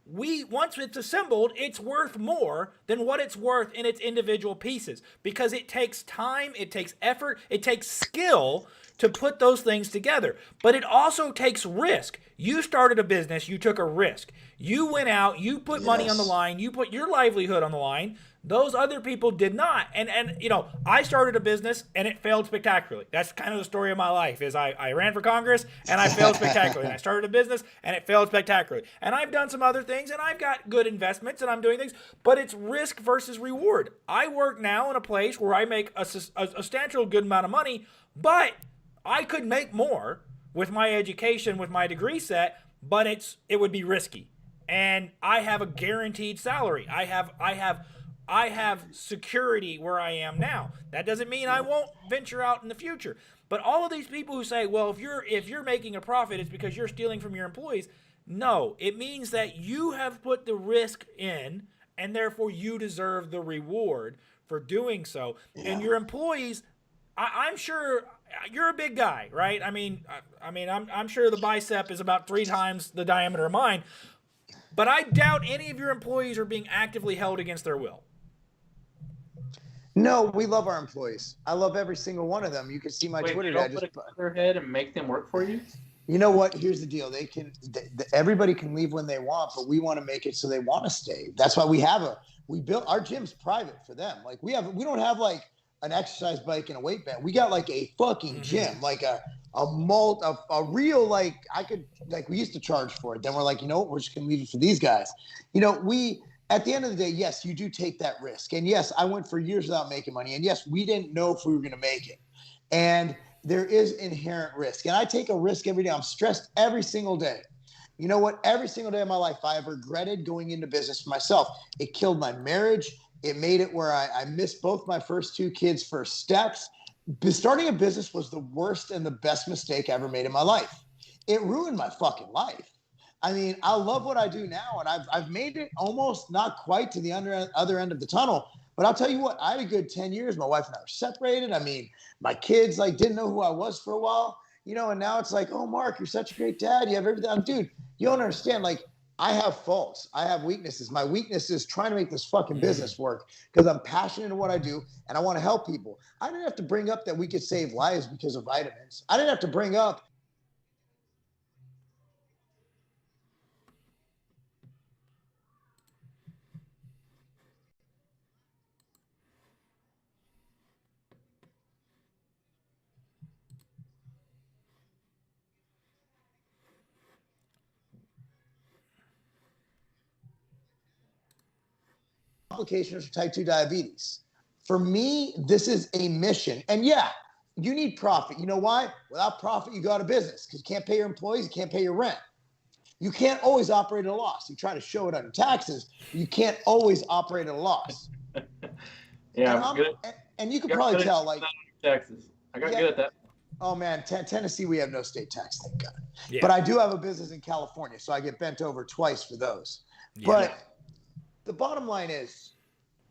once it's assembled, it's worth more than what it's worth in its individual pieces, because it takes time, it takes effort, it takes skill to put those things together. But it also takes risk. You started a business, you took a risk. You went out, you put money on the line, you put your livelihood on the line. Those other people did not. And I started a business and it failed spectacularly. That's kind of the story of my life, is I ran for Congress and I failed spectacularly. And I started a business and it failed spectacularly. And I've done some other things and I've got good investments and I'm doing things, but it's risk versus reward. I work now in a place where I make a substantial good amount of money, but I could make more with my education, with my degree set, but it would be risky. And I have a guaranteed salary. I have security where I am now. That doesn't mean I won't venture out in the future. But all of these people who say, well, if you're making a profit, it's because you're stealing from your employees. No, it means that you have put the risk in, and therefore you deserve the reward for doing so. Yeah. And your employees, I'm sure you're a big guy, right? I'm sure the bicep is about 3 times the diameter of mine. But I doubt any of your employees are being actively held against their will. No, we love our employees. I love every single one of them. You can see my Twitter. You don't put a gun to their head and make them work for you? You know what? Here's the deal. Everybody can leave when they want, but we want to make it so they want to stay. That's why we built our gym's private for them. Like we don't have like an exercise bike and a weight band. We got like a fucking gym, like a real, like we used to charge for it. Then we're like, you know what, we're just gonna leave it for these guys. You know, at the end of the day, yes, you do take that risk. And yes, I went for years without making money. And yes, we didn't know if we were gonna make it. And there is inherent risk. And I take a risk every day. I'm stressed every single day. You know what? Every single day of my life, I have regretted going into business for myself. It killed my marriage. It made it where I missed both my first two kids' first steps. Starting a business was the worst and the best mistake I ever made in my life. It ruined my fucking life. I mean, I love what I do now, and I've made it almost not quite to the other end of the tunnel. But I'll tell you what, I had a good 10 years. My wife and I were separated. I mean, my kids like didn't know who I was for a while, you know, and now it's like, oh, Marc, you're such a great dad. You have everything. Dude, you don't understand. Like, I have faults. I have weaknesses. My weakness is trying to make this fucking business work because I'm passionate in what I do and I want to help people. I didn't have to bring up that we could save lives because of vitamins. I didn't have to bring up complications for type 2 diabetes. For me, this is a mission. And yeah, you need profit. You know why? Without profit, you go out of business because you can't pay your employees, you can't pay your rent. You can't always operate at a loss. You try to show it on your taxes, you can't always operate at a loss. Yeah, and you can probably tell, like, taxes. I got good at that. Oh man, Tennessee, we have no state tax, thank God. Yeah. But I do have a business in California, so I get bent over twice for those. Yeah. But the bottom line is,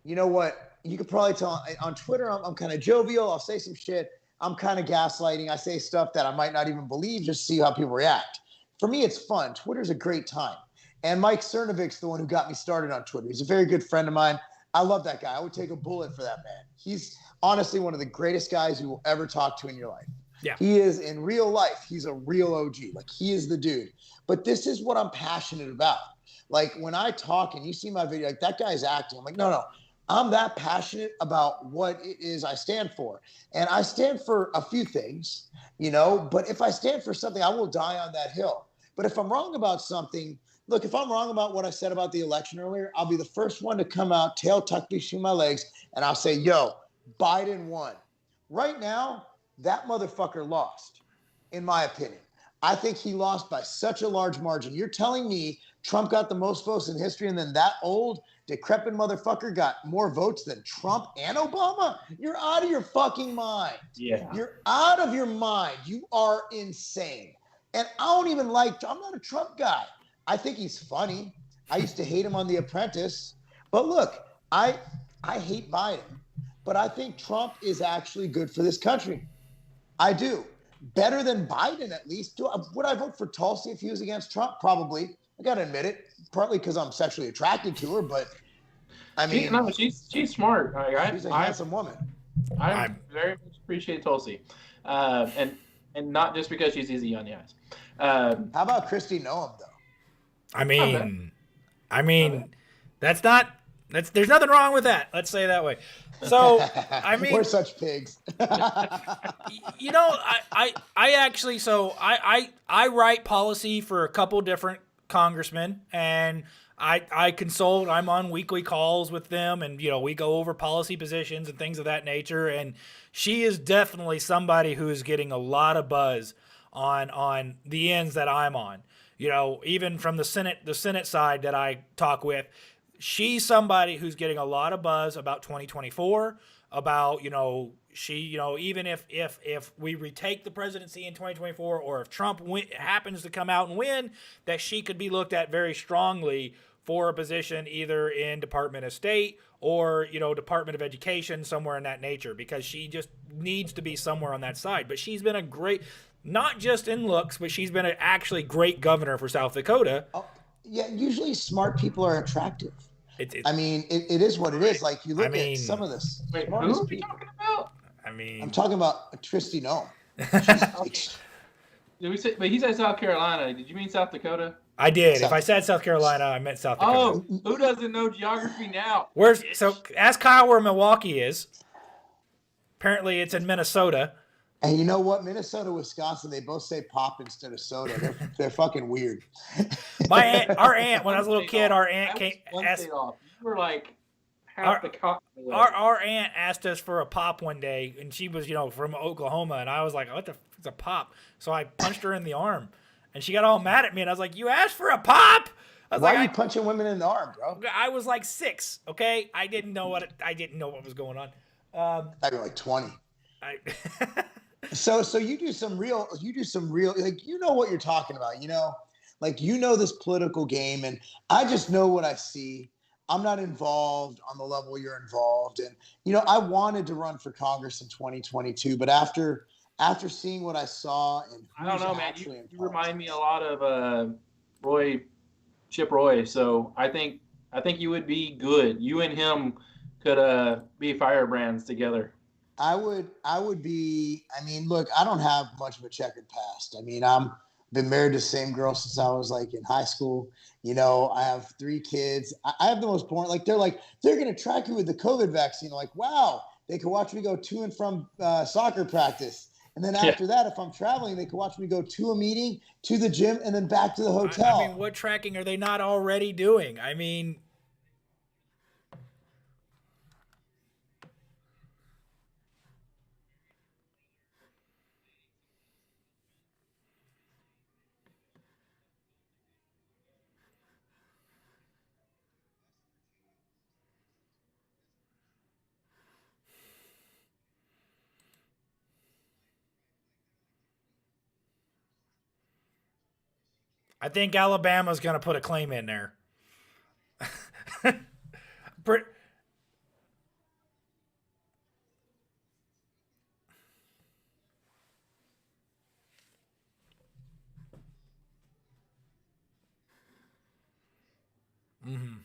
you know what? You could probably tell on Twitter, I'm kind of jovial. I'll say some shit. I'm kind of gaslighting. I say stuff that I might not even believe, just to see how people react. For me, it's fun. Twitter's a great time. And Mike Cernovich's the one who got me started on Twitter. He's a very good friend of mine. I love that guy. I would take a bullet for that man. He's honestly one of the greatest guys you will ever talk to in your life. Yeah. He is in real life. He's a real OG. Like, he is the dude. But this is what I'm passionate about. Like, when I talk and you see my video, like, that guy's acting. I'm like, no. I'm that passionate about what it is I stand for. And I stand for a few things, you know, but if I stand for something, I will die on that hill. But if I'm wrong about something, look, if I'm wrong about what I said about the election earlier, I'll be the first one to come out, tail tucked between my legs, and I'll say, yo, Biden won. Right now, that motherfucker lost, in my opinion. I think he lost by such a large margin. You're telling me Trump got the most votes in history, and then that old, decrepit motherfucker got more votes than Trump and Obama? You're out of your fucking mind. Yeah. You're out of your mind. You are insane. And I don't even I'm not a Trump guy. I think he's funny. I used to hate him on The Apprentice. But look, I hate Biden. But I think Trump is actually good for this country. I do. Better than Biden, at least. Would I vote for Tulsi if he was against Trump? Probably. I got to admit it. Partly because I'm sexually attracted to her, but I mean, she's smart. She's a handsome woman. I very much appreciate Tulsi, and not just because she's easy on the eyes. How about Kristi Noem though? I mean, there's nothing wrong with that. Let's say it that way. So, I mean, we're such pigs. You know, I actually, so I write policy for a couple different congressmen, and I consult. I'm on weekly calls with them, and, you know, we go over policy positions and things of that nature. And she is definitely somebody who is getting a lot of buzz on the ends that I'm on. You know, even from the Senate side that I talk with, she's somebody who's getting a lot of buzz about 2024, about, you know, even if we retake the presidency in 2024, or if Trump happens to come out and win, that she could be looked at very strongly for a position either in Department of State or, you know, Department of Education, somewhere in that nature, because she just needs to be somewhere on that side. But she's been a great, not just in looks, but she's been an actually great governor for South Dakota. Oh, yeah, usually smart people are attractive. I mean, it is what it is. Like, you look at some of this. Wait, who are we talking about? I'm talking about Kristi Noem. Did we say? But he said South Carolina. Did you mean South Dakota? I did. If I said South Carolina, I meant South Dakota. Oh, who doesn't know geography now? So ask Kyle where Milwaukee is. Apparently, it's in Minnesota. And you know what? Minnesota, Wisconsin, they both say pop instead of soda. They're fucking weird. Our aunt, when I was a little kid, our aunt came. One state off. You were like half the continent away. Our aunt asked us for a pop one day, and she was, from Oklahoma, and I was like, "What the fuck's a pop?" So I punched her in the arm, and she got all mad at me, and I was like, "You asked for a pop?" Why are you punching women in the arm, bro? I was like 6, okay? I didn't know what was going on. I'd be like 20. So you do some real, like, you know what you're talking about, like, this political game, and I just know what I see. I'm not involved on the level you're involved. And, I wanted to run for Congress in 2022, but after seeing what I saw, and I don't know, man, you remind me a lot of Chip Roy. So I think you would be good. You and him could be firebrands together. I would be. I mean, look, I don't have much of a checkered past. I mean, I'm been married to the same girl since I was like in high school. I have 3 kids. I have the most boring. They're going to track you with the COVID vaccine. Like, wow, they can watch me go to and from soccer practice. And then after that, if I'm traveling, they can watch me go to a meeting, to the gym, and then back to the hotel. I mean, what tracking are they not already doing? I mean, I think Alabama's going to put a claim in there. Mm-hmm.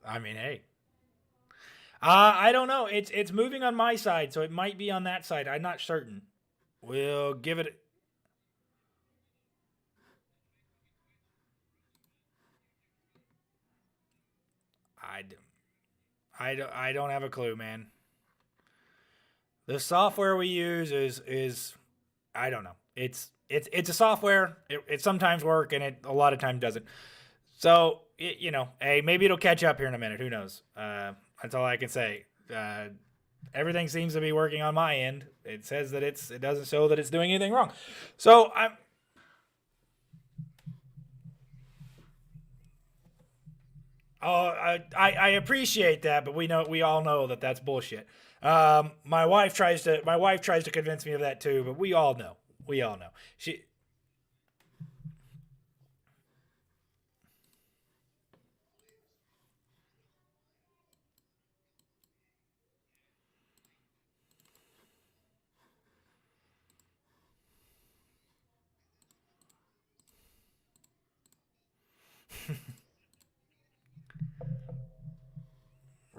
I mean, hey. I don't know. It's moving on my side, so it might be on that side. I'm not certain. We'll give it. I don't have a clue, man. The software we use is I don't know. It's a software. It sometimes works and it a lot of time doesn't. So hey, maybe it'll catch up here in a minute. Who knows? That's all I can say. Everything seems to be working on my end. It says that it doesn't show that it's doing anything wrong. So I appreciate that, but we all know that that's bullshit. My wife tries to convince me of that too, but we all know. She.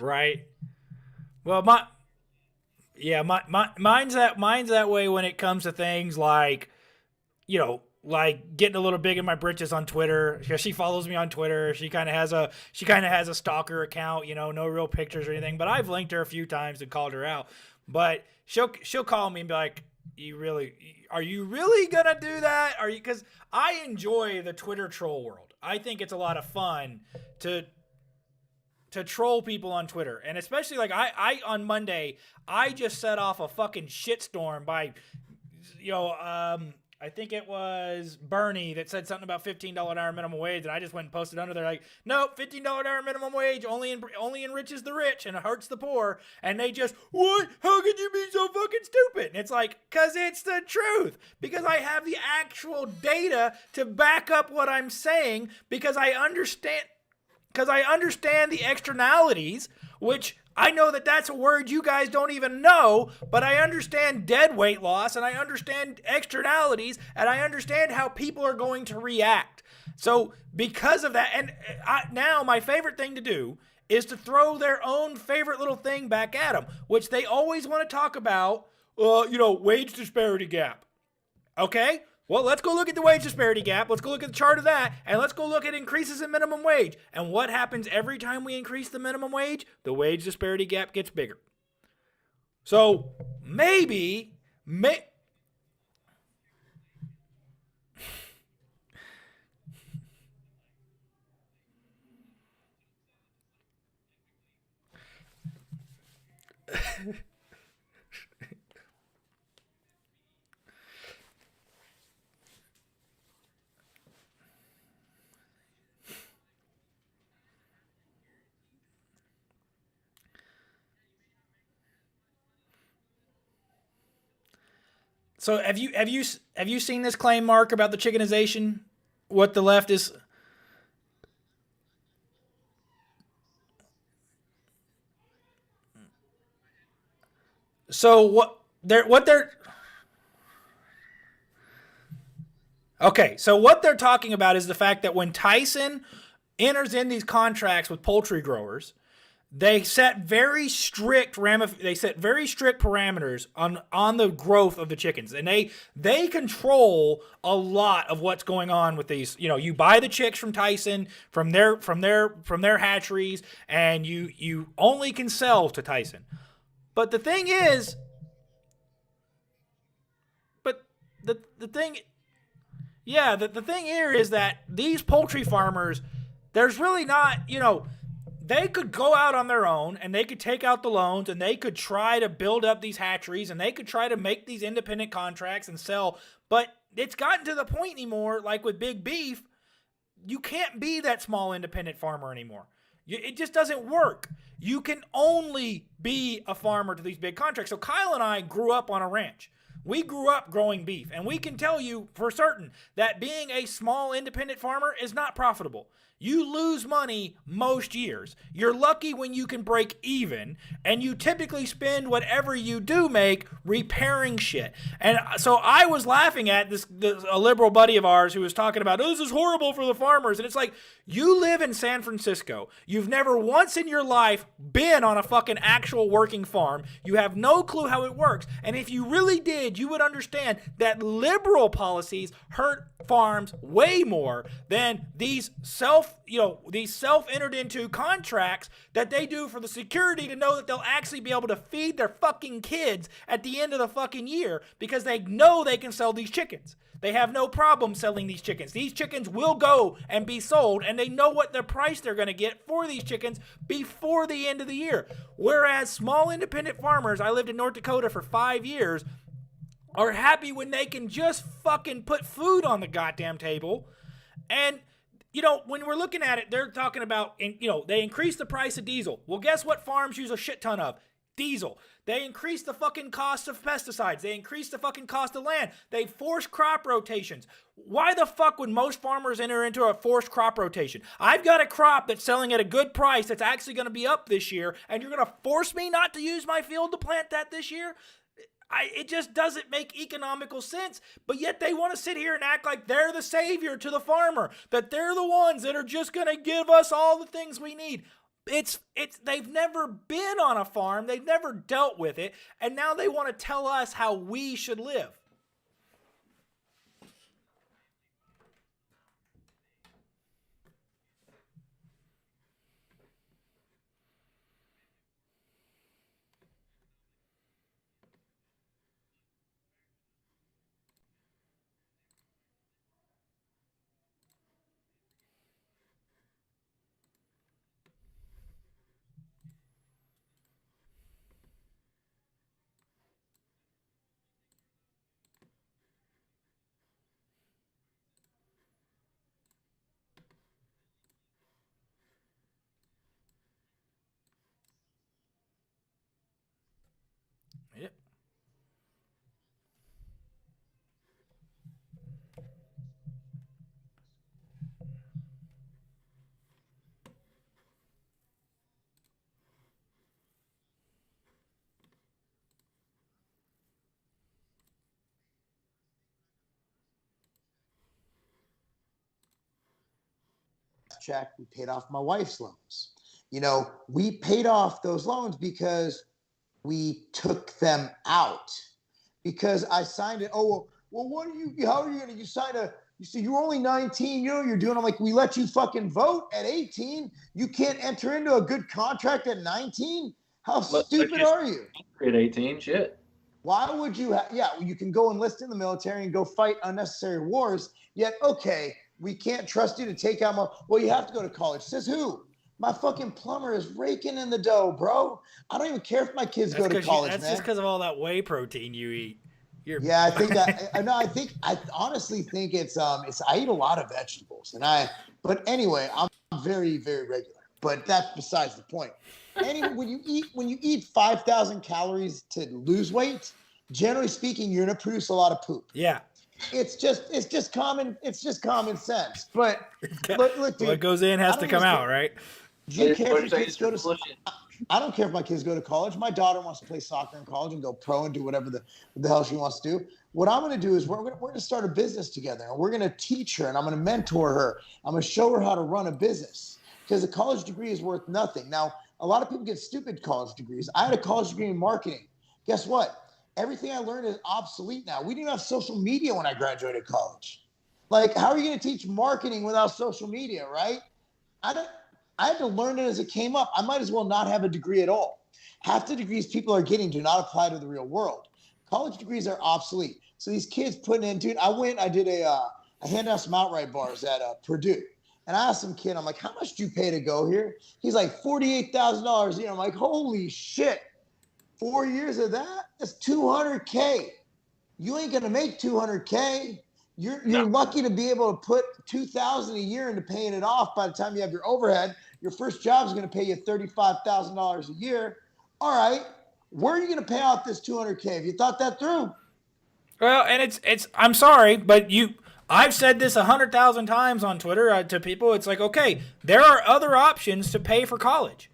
Right. Well, mine's that way when it comes to things like, like getting a little big in my britches on Twitter. She follows me on Twitter. She kind of has a stalker account, no real pictures or anything, but I've linked her a few times and called her out. But she'll call me and be like, are you really gonna do that? Because I enjoy the Twitter troll world. I think it's a lot of fun to troll people on Twitter. And especially like I on Monday, I just set off a fucking shitstorm by, I think it was Bernie that said something about $15 an hour minimum wage, and I just went and posted under there like, nope, $15 an hour minimum wage only enriches the rich and it hurts the poor. And they just, what? How could you be so fucking stupid? And it's like, because it's the truth. Because I have the actual data to back up what I'm saying, because I understand the externalities, which I know that that's a word you guys don't even know, but I understand dead weight loss, and I understand externalities, and I understand how people are going to react. So because of that, and now my favorite thing to do is to throw their own favorite little thing back at them, which they always want to talk about, wage disparity gap. Okay? Well, let's go look at the wage disparity gap. Let's go look at the chart of that, and let's go look at increases in minimum wage. And what happens every time we increase the minimum wage? The wage disparity gap gets bigger. So maybe So have you seen this claim, Mark, about the chickenization? What the left is. So what they're okay. So what they're talking about is the fact that when Tyson enters in these contracts with poultry growers, they set very strict parameters on the growth of the chickens, and they control a lot of what's going on with these. You buy the chicks from Tyson from their hatcheries, and you only can sell to Tyson. But the thing is, the thing here is that these poultry farmers, there's really not, they could go out on their own and they could take out the loans and they could try to build up these hatcheries and they could try to make these independent contracts and sell. But it's gotten to the point anymore, like with big beef, you can't be that small independent farmer anymore. It just doesn't work. You can only be a farmer to these big contracts. So Kyle and I grew up on a ranch. We grew up growing beef, and we can tell you for certain that being a small independent farmer is not profitable. You lose money most years. You're lucky when you can break even, and you typically spend whatever you do make repairing shit. And so I was laughing at a liberal buddy of ours who was talking about, this is horrible for the farmers. And it's like, you live in San Francisco. You've never once in your life been on a fucking actual working farm. You have no clue how it works. And if you really did, you would understand that liberal policies hurt farms way more than these self-entered into contracts that they do for the security to know that they'll actually be able to feed their fucking kids at the end of the fucking year because they know they can sell these chickens. They have no problem selling these chickens. These chickens will go and be sold, and they know what the price they're going to get for these chickens before the end of the year. Whereas small independent farmers, I lived in North Dakota for 5 years, are happy when they can just fucking put food on the goddamn table. And, when we're looking at it, they're talking about, they increase the price of diesel. Well, guess what farms use a shit ton of? Diesel. They increase the fucking cost of pesticides. They increase the fucking cost of land. They force crop rotations. Why the fuck would most farmers enter into a forced crop rotation? I've got a crop that's selling at a good price that's actually going to be up this year, and you're going to force me not to use my field to plant that this year? It just doesn't make economical sense, but yet they want to sit here and act like they're the savior to the farmer, that they're the ones that are just going to give us all the things we need. They've never been on a farm, they've never dealt with it, and now they want to tell us how we should live. last check, we paid off my wife's loans. You know, we paid off those loans because we took them out. Because I signed it. Oh, well, what are you, how are you going to, you sign a, you say you're only 19, you know what you're doing. I'm like, we let you fucking vote at 18. You can't enter into a good contract at 19. How stupid are you? At 18, shit. Why would you you can go enlist in the military and go fight unnecessary wars. Yet, okay, we can't trust you to take out my, well, you have to go to college. Says who? My fucking plumber is raking in the dough, bro. I don't even care if my kids go to college, that's man. just because of all that whey protein you eat. I think that, I honestly think it's I eat a lot of vegetables but anyway, I'm very, very regular, but that's besides the point. Anyway, when you eat 5,000 calories to lose weight, generally speaking, you're going to produce a lot of poop. Yeah. It's just common sense. But look, dude, what goes in has to come out, right? Do you care if your kids go to I don't care if my kids go to college. My daughter wants to play soccer in college and go pro and do whatever the hell she wants to do. What I'm going to do is we're going to start a business together, and we're going to teach her, and I'm going to mentor her. I'm going to show her how to run a business, because a college degree is worth nothing. Now, a lot of people get stupid college degrees. I had a college degree in marketing. Guess what? Everything I learned is obsolete now. We didn't have social media when I graduated college. Like, how are you going to teach marketing without social media, right? I had to learn it as it came up. I might as well not have a degree at all. Half the degrees people are getting do not apply to the real world. College degrees are obsolete. So these kids putting in, dude, I did I handed out some outright bars at Purdue. And I asked some kid, I'm like, how much do you pay to go here? He's like, $48,000 a year. I'm like, holy shit. 4 years of that? That's $200K. You ain't going to make $200K. You're lucky to be able to put $2,000 a year into paying it off by the time you have your overhead. Your first job is going to pay you $35,000 a year. All right, where are you going to pay out this $200K? Have you thought that through? Well, and it's I'm sorry, but I've said this 100,000 times on Twitter to people. It's like, okay, there are other options to pay for college.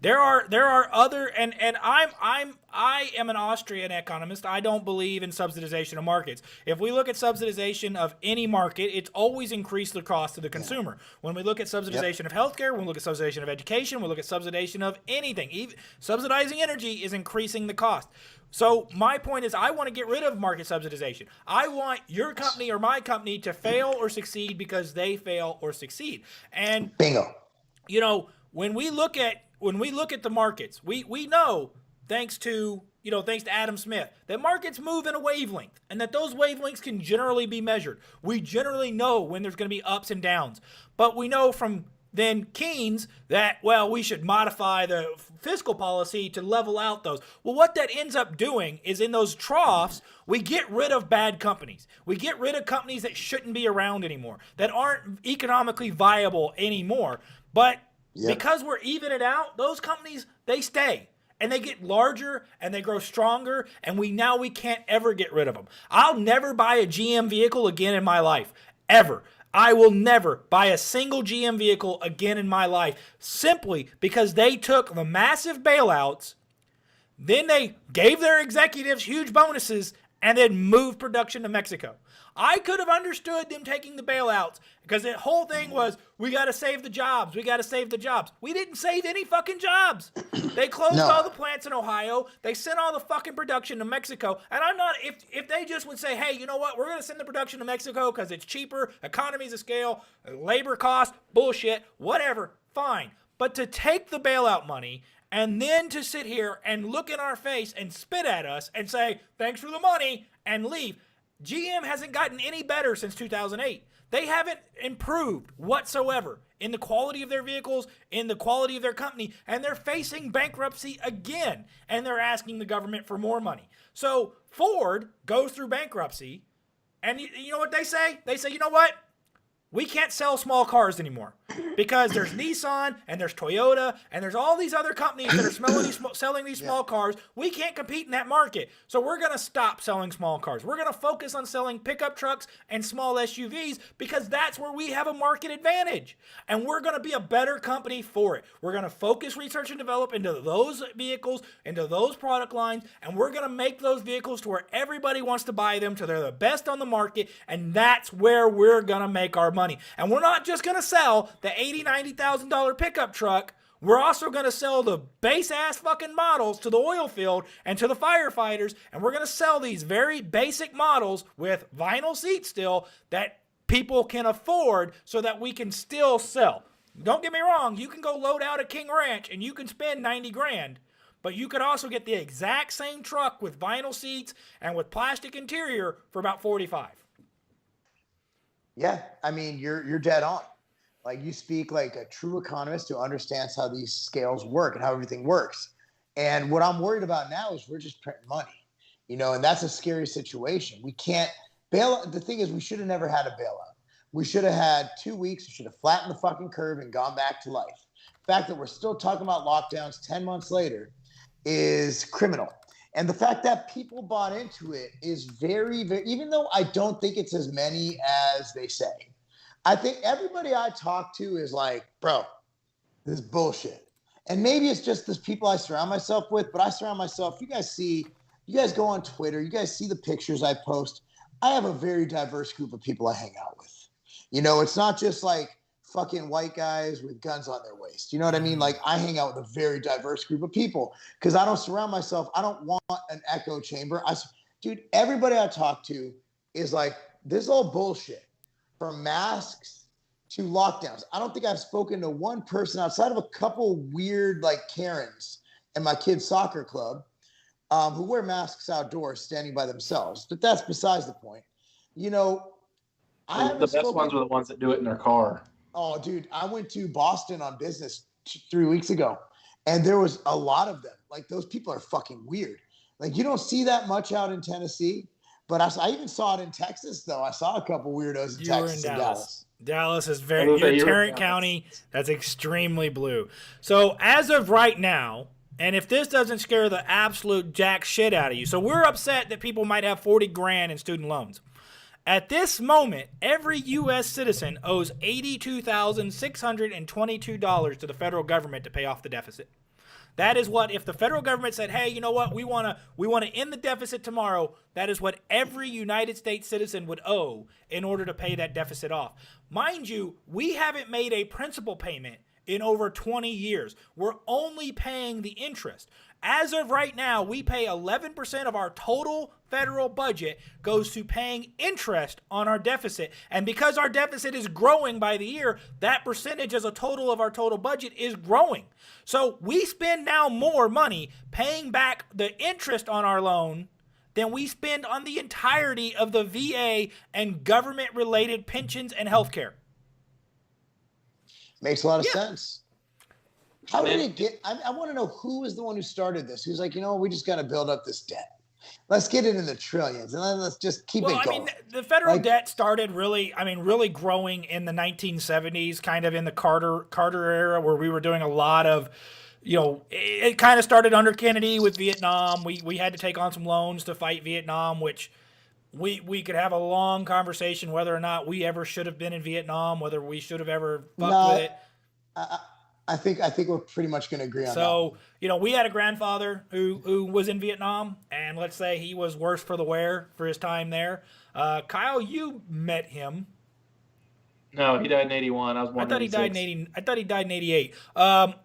There are other, and I am an Austrian economist. I don't believe in subsidization of markets. If we look at subsidization of any market, it's always increased the cost to the consumer. When we look at subsidization of healthcare, when we look at subsidization of education, we look at subsidization of anything. Even subsidizing energy is increasing the cost. So my point is, I want to get rid of market subsidization. I want your company or my company to fail or succeed because they fail or succeed. And bingo. You know, when we look at the markets, we know, thanks to Adam Smith, that markets move in a wavelength, and that those wavelengths can generally be measured. We generally know when there's going to be ups and downs. But we know from then Keynes that, well, we should modify the fiscal policy to level out those. Well, what that ends up doing is, in those troughs, we get rid of bad companies. We get rid of companies that shouldn't be around anymore, that aren't economically viable anymore. But because we're evening it out, those companies, they stay. And they get larger and they grow stronger, and we can't ever get rid of them. I'll never buy a GM vehicle again in my life. Ever. I will never buy a single GM vehicle again in my life, simply because they took the massive bailouts, then they gave their executives huge bonuses, and then moved production to Mexico. I could have understood them taking the bailouts, because the whole thing was, we got to save the jobs. We got to save the jobs. We didn't save any fucking jobs. They closed all the plants in Ohio. They sent all the fucking production to Mexico. And I'm not, if they just would say, hey, you know what? We're going to send the production to Mexico because it's cheaper, economies of scale, labor costs, bullshit, whatever, fine. But to take the bailout money and then to sit here and look in our face and spit at us and say, thanks for the money, and leave. GM hasn't gotten any better since 2008. They haven't improved whatsoever in the quality of their vehicles, in the quality of their company, and they're facing bankruptcy again, and they're asking the government for more money. So Ford goes through bankruptcy, and you know what they say? They say, you know what? We can't sell small cars anymore, because there's Nissan and there's Toyota and there's all these other companies that are selling these small cars. We can't compete in that market. So we're going to stop selling small cars. We're going to focus on selling pickup trucks and small SUVs, because that's where we have a market advantage. And we're going to be a better company for it. We're going to focus research and develop into those vehicles, into those product lines, and we're going to make those vehicles to where everybody wants to buy them, till they're the best on the market, and that's where we're going to make our money. And we're not just going to sell the $80,000-$90,000 pickup truck. We're also going to sell the base-ass fucking models to the oil field and to the firefighters, and we're going to sell these very basic models with vinyl seats still that people can afford so that we can still sell. Don't get me wrong, you can go load out a King Ranch and you can spend 90 grand, but you could also get the exact same truck with vinyl seats and with plastic interior for about 45. Yeah, I mean, you're dead on. Like, you speak like a true economist who understands how these scales work and how everything works. And what I'm worried about now is we're just printing money, and that's a scary situation. We can't bail. The thing is, we should have never had a bailout. We should have had 2 weeks. We should have flattened the fucking curve and gone back to life. The fact that we're still talking about lockdowns 10 months later is criminal. And the fact that people bought into it is very, very, even though I don't think it's as many as they say. I think everybody I talk to is like, bro, this is bullshit. And maybe it's just the people I surround myself with, but I surround myself. You guys go on Twitter, you guys see the pictures I post. I have a very diverse group of people I hang out with. It's not just like fucking white guys with guns on their waist. You know what I mean? Like, I hang out with a very diverse group of people because I don't surround myself. I don't want an echo chamber. Dude, everybody I talk to is like, this is all bullshit. From masks to lockdowns. I don't think I've spoken to one person outside of a couple weird like Karens in my kid's soccer club who wear masks outdoors standing by themselves. But that's besides the point. The best ones are the ones that do it in their car. Oh, dude, I went to Boston on business 3 weeks ago, and there was a lot of them. Like, those people are fucking weird. Like, you don't see that much out in Tennessee. But I even saw it in Texas, though. I saw a couple weirdos in Texas and Dallas. Dallas is very, Tarrant County, that's extremely blue. So as of right now, and if this doesn't scare the absolute jack shit out of you, so we're upset that people might have 40 grand in student loans. At this moment, every U.S. citizen owes $82,622 to the federal government to pay off the deficit. That is what, if the federal government said, hey, you know what, we want to end the deficit tomorrow, that is what every United States citizen would owe in order to pay that deficit off. Mind you, we haven't made a principal payment in over 20 years. We're only paying the interest. As of right now, we pay 11% of our total federal budget goes to paying interest on our deficit. And because our deficit is growing by the year, that percentage as a total of our total budget is growing. So we spend now more money paying back the interest on our loan than we spend on the entirety of the VA and government-related pensions and health care. Makes a lot of sense. How did it get? I want to know who is the one who started this. Who's like, we just got to build up this debt. Let's get it in the trillions, and then let's just keep it going. I mean, the federal debt started really growing in the 1970s, kind of in the Carter era, where we were doing a lot of, it kind of started under Kennedy with Vietnam. We had to take on some loans to fight Vietnam, which we could have a long conversation whether or not we ever should have been in Vietnam, whether we should have ever fucked with it. I think we're pretty much going to agree on that. So, we had a grandfather who was in Vietnam, and let's say he was worse for the wear for his time there. Kyle, you met him. No, he died in 81. I was born in 86. I thought he died in 88.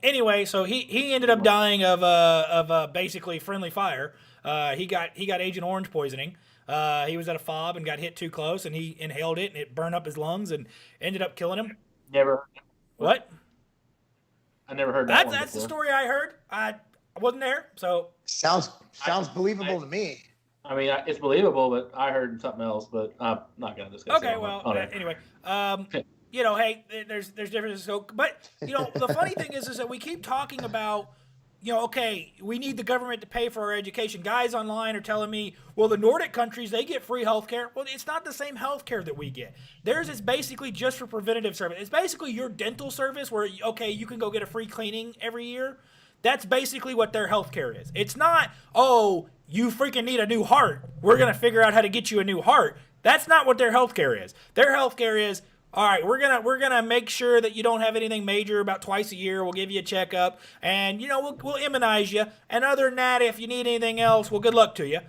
Anyway, so he ended up dying of basically friendly fire. He got Agent Orange poisoning. He was at a fob and got hit too close, and he inhaled it, and it burned up his lungs and ended up killing him. Never. What? I never heard that. That's the story I heard. I wasn't there, so sounds believable to me. I mean, it's believable, but I heard something else. But I'm not going to discuss. Okay, anyway, hey, there's differences. So, but the funny thing is that we keep talking about, okay, we need the government to pay for our education. Guys online are telling me, well, the Nordic countries, they get free health care. Well, it's not the same health care that we get. Theirs is basically just for preventative service. It's basically your dental service where, okay, you can go get a free cleaning every year. That's basically what their health care is. It's not, oh, you freaking need a new heart. We're going to figure out how to get you a new heart. That's not what their health care is. Their health care is, all right, we're gonna make sure that you don't have anything major about twice a year. We'll give you a checkup, and we'll immunize you. And other than that, if you need anything else, well, good luck to you.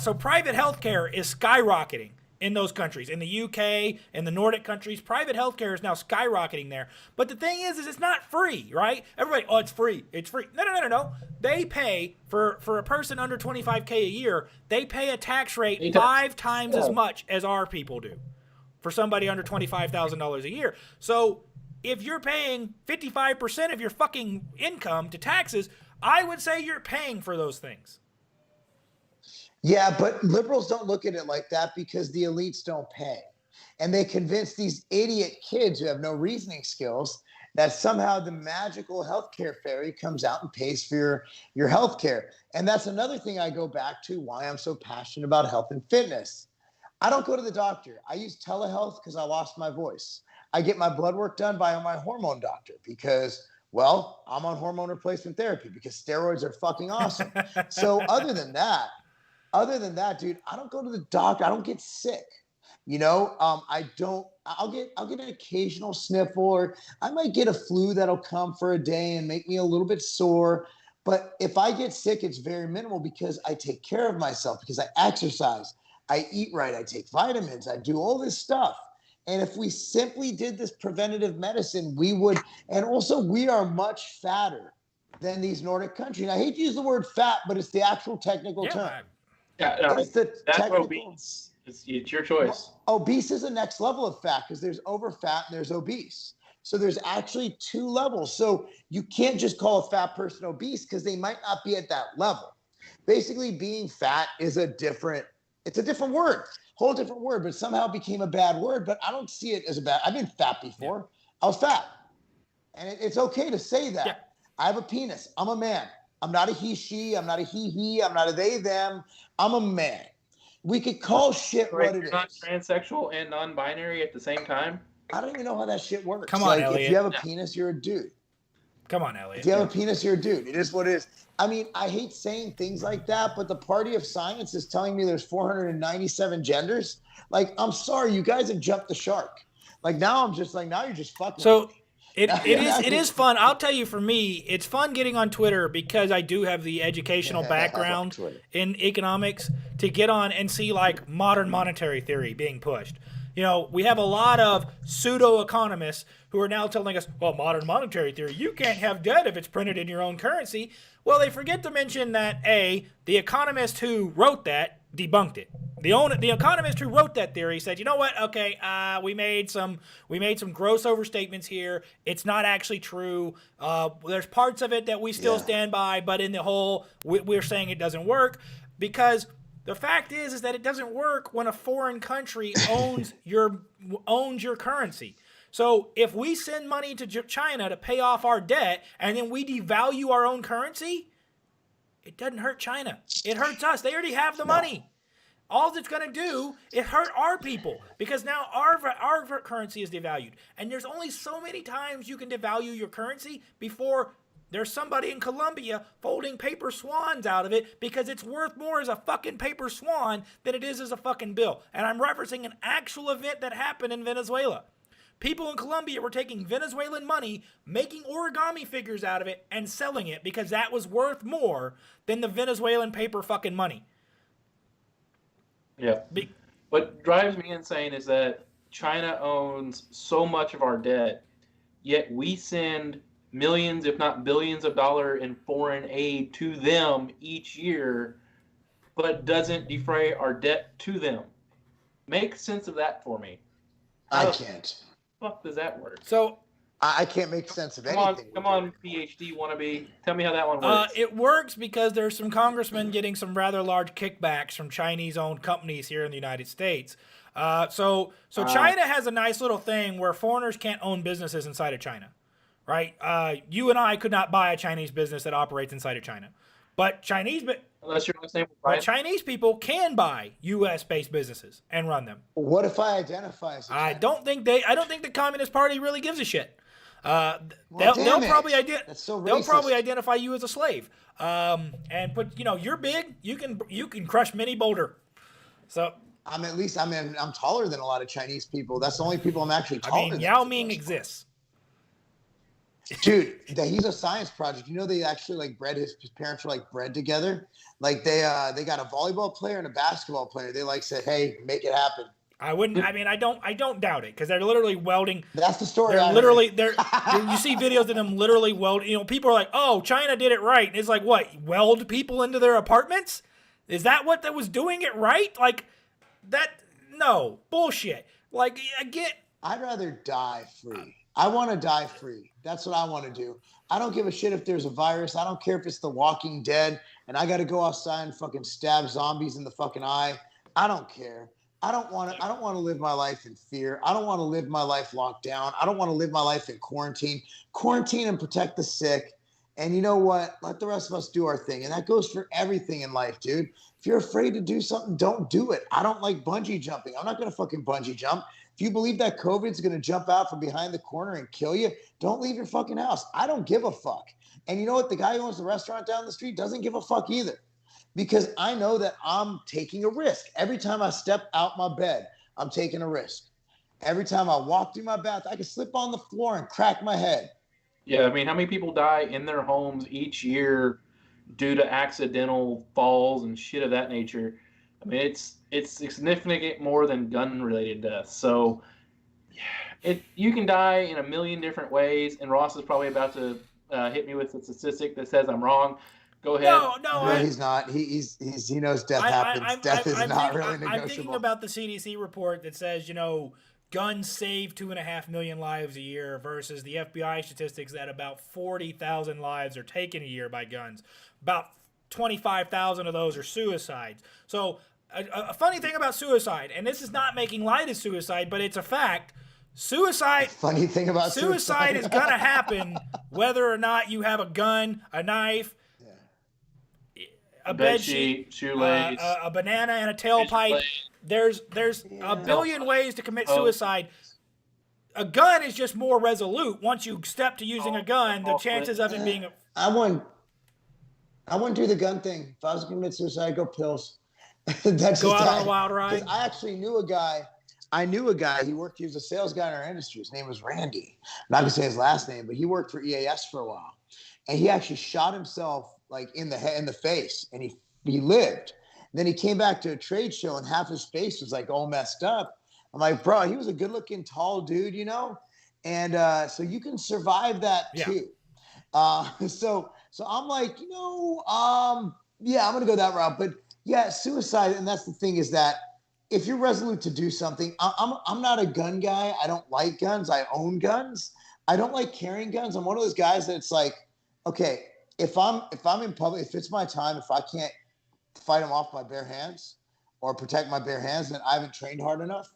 So private health care is skyrocketing in those countries. In the UK, in the Nordic countries, private healthcare is now skyrocketing there. But the thing is it's not free, right? Everybody, oh, it's free. It's free. No. They pay for a person under 25K a year, they pay a tax rate 5 times as much as our people do for somebody under $25,000 a year. So if you're paying 55% of your fucking income to taxes, I would say you're paying for those things. Yeah, but liberals don't look at it like that because the elites don't pay. And they convince these idiot kids who have no reasoning skills that somehow the magical healthcare fairy comes out and pays for your healthcare. And that's another thing I go back to why I'm so passionate about health and fitness. I don't go to the doctor. I use telehealth because I lost my voice. I get my blood work done by my hormone doctor because, well, I'm on hormone replacement therapy because steroids are fucking awesome. So other than that, dude, I don't go to the doctor. I don't get sick. I'll get an occasional sniffle, or I might get a flu that'll come for a day and make me a little bit sore. But if I get sick, it's very minimal because I take care of myself, because I exercise, I eat right, I take vitamins, I do all this stuff. And if we simply did this preventative medicine, we would, and also we are much fatter than these Nordic countries. And I hate to use the word fat, but it's the actual technical term. That's obese. It's your choice. Obese is the next level of fat because there's over fat and there's obese. So there's actually 2 levels. So you can't just call a fat person obese because they might not be at that level. Basically, being fat is a different word, whole different word, but somehow became a bad word. But I don't see it as a bad. I've been fat before. I was fat. And it's okay to say that. Yeah. I have a penis. I'm a man. I'm not a he, she. I'm not a he. I'm not a they, them. I'm a man. We could call shit what it is. You're not transsexual and non-binary at the same time? I don't even know how that shit works. Come on, Elliot. If you have a penis, you're a dude. Come on, Elliot. If you have a penis, you're a dude. It is what it is. I mean, I hate saying things like that, but the party of science is telling me there's 497 genders. Like, I'm sorry, you guys have jumped the shark. Like, now I'm just like, now you're just fucking with me. It is fun. I'll tell you, for me, it's fun getting on Twitter because I do have the educational background in economics to get on and see like modern monetary theory being pushed. We have a lot of pseudo-economists who are now telling us, well, modern monetary theory, you can't have debt if it's printed in your own currency. Well, they forget to mention that, the economist who wrote that debunked it. The economist who wrote that theory said, you know what? Okay, we made some gross overstatements here. It's not actually true. There's parts of it that we still stand by, but in the whole, we're saying it doesn't work because the fact is that it doesn't work when a foreign country owns your currency. So if we send money to China to pay off our debt and then we devalue our own currency, it doesn't hurt China. It hurts us. They already have the money. All it's going to do is hurt our people because now our currency is devalued. And there's only so many times you can devalue your currency before there's somebody in Colombia folding paper swans out of it because it's worth more as a fucking paper swan than it is as a fucking bill. And I'm referencing an actual event that happened in Venezuela. People in Colombia were taking Venezuelan money, making origami figures out of it, and selling it because that was worth more than the Venezuelan paper fucking money. Yeah. What drives me insane is that China owns so much of our debt, yet we send millions, if not billions of dollars in foreign aid to them each year, but doesn't defray our debt to them. Make sense of that for me. I can't. Fuck does that work? So I can't make sense of anything. Come on, PhD wannabe. Tell me how that one works. It works because there's some congressmen getting some rather large kickbacks from Chinese-owned companies here in the United States. So China has a nice little thing where foreigners can't own businesses inside of China, right? You and I could not buy a Chinese business that operates inside of China, but unless your last name was But Chinese people can buy U.S.-based businesses and run them. What if I identify as a Chinese? I don't think the Communist Party really gives a shit. They'll probably identify you as a slave. And put you're big. You can crush many boulder. So I'm taller than a lot of Chinese people. That's the only people I'm actually taller than. Yao Ming exists. Dude, he's a science project. They actually his parents were bred together. They got a volleyball player and a basketball player. They said, hey, make it happen. I wouldn't. I mean, I don't doubt it because they're literally welding. That's the story. They're I literally heard. you see videos of them literally welding. You know, people are like, "Oh, China did it right." And it's like, what? Weld people into their apartments? Is that what that was doing it right? Like that? No bullshit. Like again. I'd rather die free. I want to die free. That's what I want to do. I don't give a shit if there's a virus. I don't care if it's The Walking Dead and I got to go outside and fucking stab zombies in the fucking eye. I don't care. I don't want to live my life in fear. I don't want to live my life locked down. I don't want to live my life in quarantine. Quarantine and protect the sick. And you know what? Let the rest of us do our thing. And that goes for everything in life, dude. If you're afraid to do something, don't do it. I don't like bungee jumping. I'm not going to fucking bungee jump. If you believe that COVID's going to jump out from behind the corner and kill you, don't leave your fucking house. I don't give a fuck. And you know what? The guy who owns the restaurant down the street doesn't give a fuck either. Because I know that I'm taking a risk. Every time I step out my bed, I'm taking a risk. Every time I walk through my bath, I can slip on the floor and crack my head. Yeah, I mean, how many people die in their homes each year due to accidental falls and shit of that nature? I mean, it's significant more than gun-related deaths. So you can die in a million different ways, and Ross is probably about to hit me with a statistic that says I'm wrong. Go ahead. No, he's not. He knows death happens. Death is not really negotiable. I'm thinking about the CDC report that says, you know, guns save 2.5 million lives a year versus the FBI statistics that about 40,000 lives are taken a year by guns. About 25,000 of those are suicides. So a funny thing about suicide, and this is not making light of suicide, but it's a fact. Funny thing about suicide is gonna happen whether or not you have a gun, a knife, a bed sheet, shoelace, a banana, and a tailpipe. There's a billion ways to commit suicide. A gun is just more resolute. Once you step to using a gun, the chances of it being I wouldn't do the gun thing. If I was to commit suicide, I'd go pills. That's go out on a wild ride. I actually knew a guy. He was a sales guy in our industry. His name was Randy. I'm not gonna say his last name, but he worked for EAS for a while. And he actually shot himself like in the head, in the face, and he lived. Then he came back to a trade show and half his face was like all messed up. I'm like, bro, he was a good looking tall dude, you know? And so you can survive that too. So I'm like, you know, I'm gonna go that route. But yeah, suicide, and that's the thing, is that if you're resolute to do something, I'm not a gun guy. I don't like guns. I own guns. I don't like carrying guns. I'm one of those guys that it's like, okay, if I'm in public, if it's my time, if I can't fight them off my bare hands or protect my bare hands, then I haven't trained hard enough.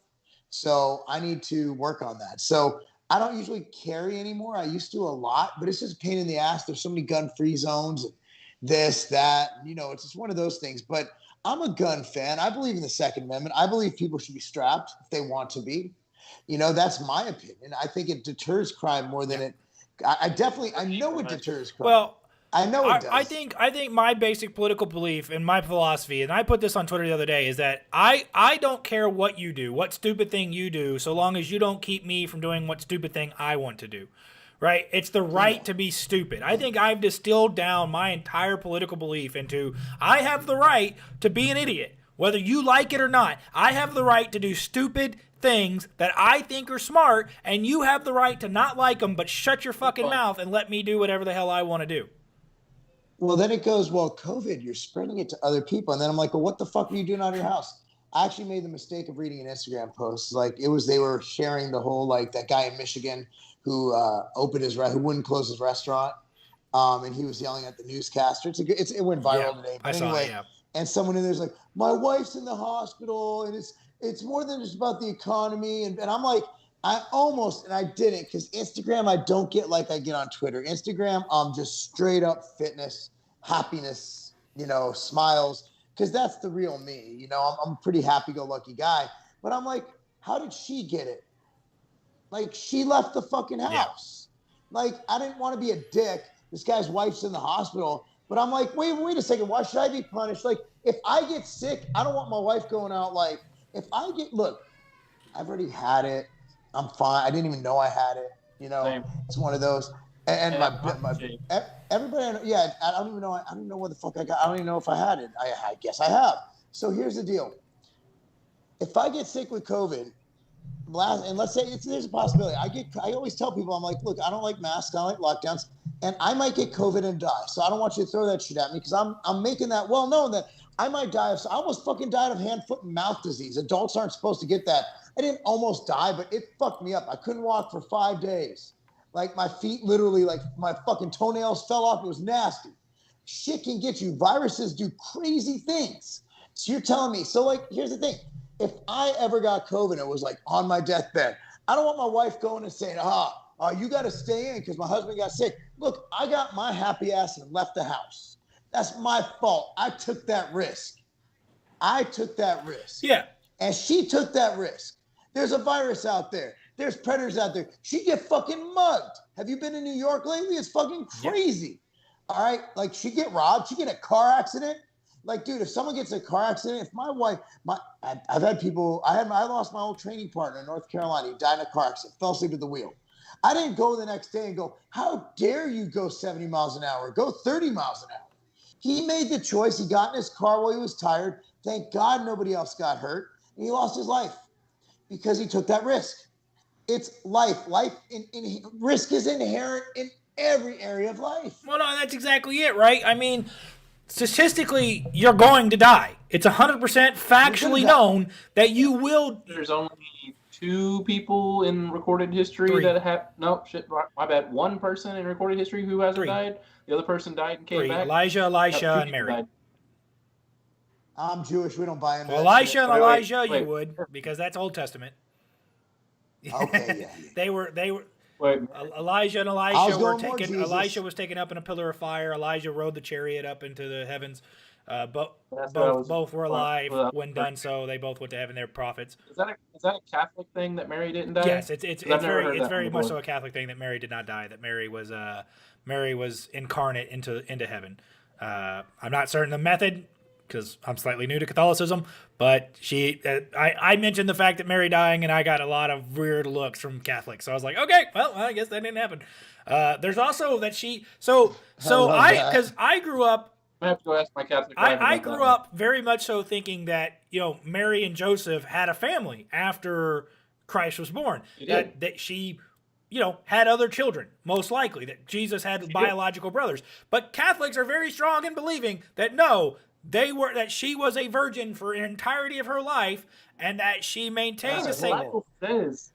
So I need to work on that. So I don't usually carry anymore. I used to a lot, but it's just a pain in the ass. There's so many gun-free zones, and this, that, you know, it's just one of those things. But I'm a gun fan. I believe in the Second Amendment. I believe people should be strapped if they want to be. You know, that's my opinion. I think it deters crime more than I know it deters crime. Well, I know it does. I think my basic political belief and my philosophy, and I put this on Twitter the other day, is that I don't care what you do, what stupid thing you do, so long as you don't keep me from doing what stupid thing I want to do. Right? It's the right to be stupid. I think I've distilled down my entire political belief into I have the right to be an idiot, whether you like it or not. I have the right to do stupid things that I think are smart, and you have the right to not like them, but shut your fucking mouth and let me do whatever the hell I want to do. Well, then it goes, well, COVID, you're spreading it to other people. And then I'm like, well, what the fuck are you doing out of your house? I actually made the mistake of reading an Instagram post. Like they were sharing the whole, like that guy in Michigan who who wouldn't close his restaurant. And he was yelling at the newscaster. It went viral today. But anyway, and someone in there's like, my wife's in the hospital and it's more than just about the economy. And I'm like, I didn't, because Instagram, I don't get like I get on Twitter. Instagram, just straight up fitness, happiness, you know, smiles, because that's the real me. You know, I'm a pretty happy-go-lucky guy. But I'm like, how did she get it? Like, she left the fucking house. Yeah. Like, I didn't want to be a dick. This guy's wife's in the hospital. But I'm like, wait a second. Why should I be punished? Like, if I get sick, I don't want my wife going out like, look, I've already had it. I'm fine. I didn't even know I had it. You know, Same. It's one of those. And everybody, I don't even know. I don't know what the fuck I got. I don't even know if I had it. I guess I have. So here's the deal. if I get sick with COVID, and let's say there's a possibility. I always tell people, I'm like, look, I don't like masks, I don't like lockdowns, and I might get COVID and die. So I don't want you to throw that shit at me because I'm making that well known that I might die I almost fucking died of hand, foot, and mouth disease. Adults aren't supposed to get that. I didn't almost die, but it fucked me up. I couldn't walk for 5 days. Like my feet literally, like my fucking toenails fell off. It was nasty. Shit can get you. Viruses do crazy things. So you're telling me, so like, here's the thing. If I ever got COVID and it was like on my deathbed, I don't want my wife going and saying, you got to stay in because my husband got sick. Look, I got my happy ass and left the house. That's my fault. I took that risk. Yeah. And she took that risk. There's a virus out there. There's predators out there. She'd get fucking mugged. Have you been in New York lately? It's fucking crazy. Yep. All right? Like, she'd get robbed. She'd get a car accident. Like, dude, if someone gets a car accident, if my wife, I've had people, I lost my old training partner in North Carolina. He died in a car accident, fell asleep at the wheel. I didn't go the next day and go, how dare you go 70 miles an hour? Go 30 miles an hour. He made the choice. He got in his car while he was tired. Thank God nobody else got hurt. And he lost his life because he took that risk. It's life. Life in risk is inherent in every area of life. Well, no, that's exactly it, right? I mean, statistically, you're going to die. It's 100% factually known that you will. There's only 2 people in recorded history 3. that have. No, shit, my bad. 1 person in recorded history who hasn't 3. died. The other person died and came 3. back. Elijah, Elisha, and Mary. Died. I'm Jewish. We don't buy into that Elisha shit. and Elijah, you would, because that's Old Testament. Okay, yeah. They were. Wait. Elijah and Elisha were taken. Jesus. Elisha was taken up in a pillar of fire. Elijah rode the chariot up into the heavens. Both were alive when done so. They both went to heaven. They're prophets. Is that a Catholic thing that Mary didn't die? Yes, it's very much so a Catholic thing that Mary did not die. That Mary was incarnate into heaven. I'm not certain the method because I'm slightly new to Catholicism, but I mentioned the fact that Mary dying, and I got a lot of weird looks from Catholics. So I was like, okay, well, I guess that didn't happen. There's also that because I grew up. I have to go ask my Catholic. I grew up very much so thinking that Mary and Joseph had a family after Christ was born. That she had other children, most likely that Jesus had biological brothers. But Catholics are very strong in believing that that she was a virgin for an entirety of her life, and that she maintained the same. The Bible says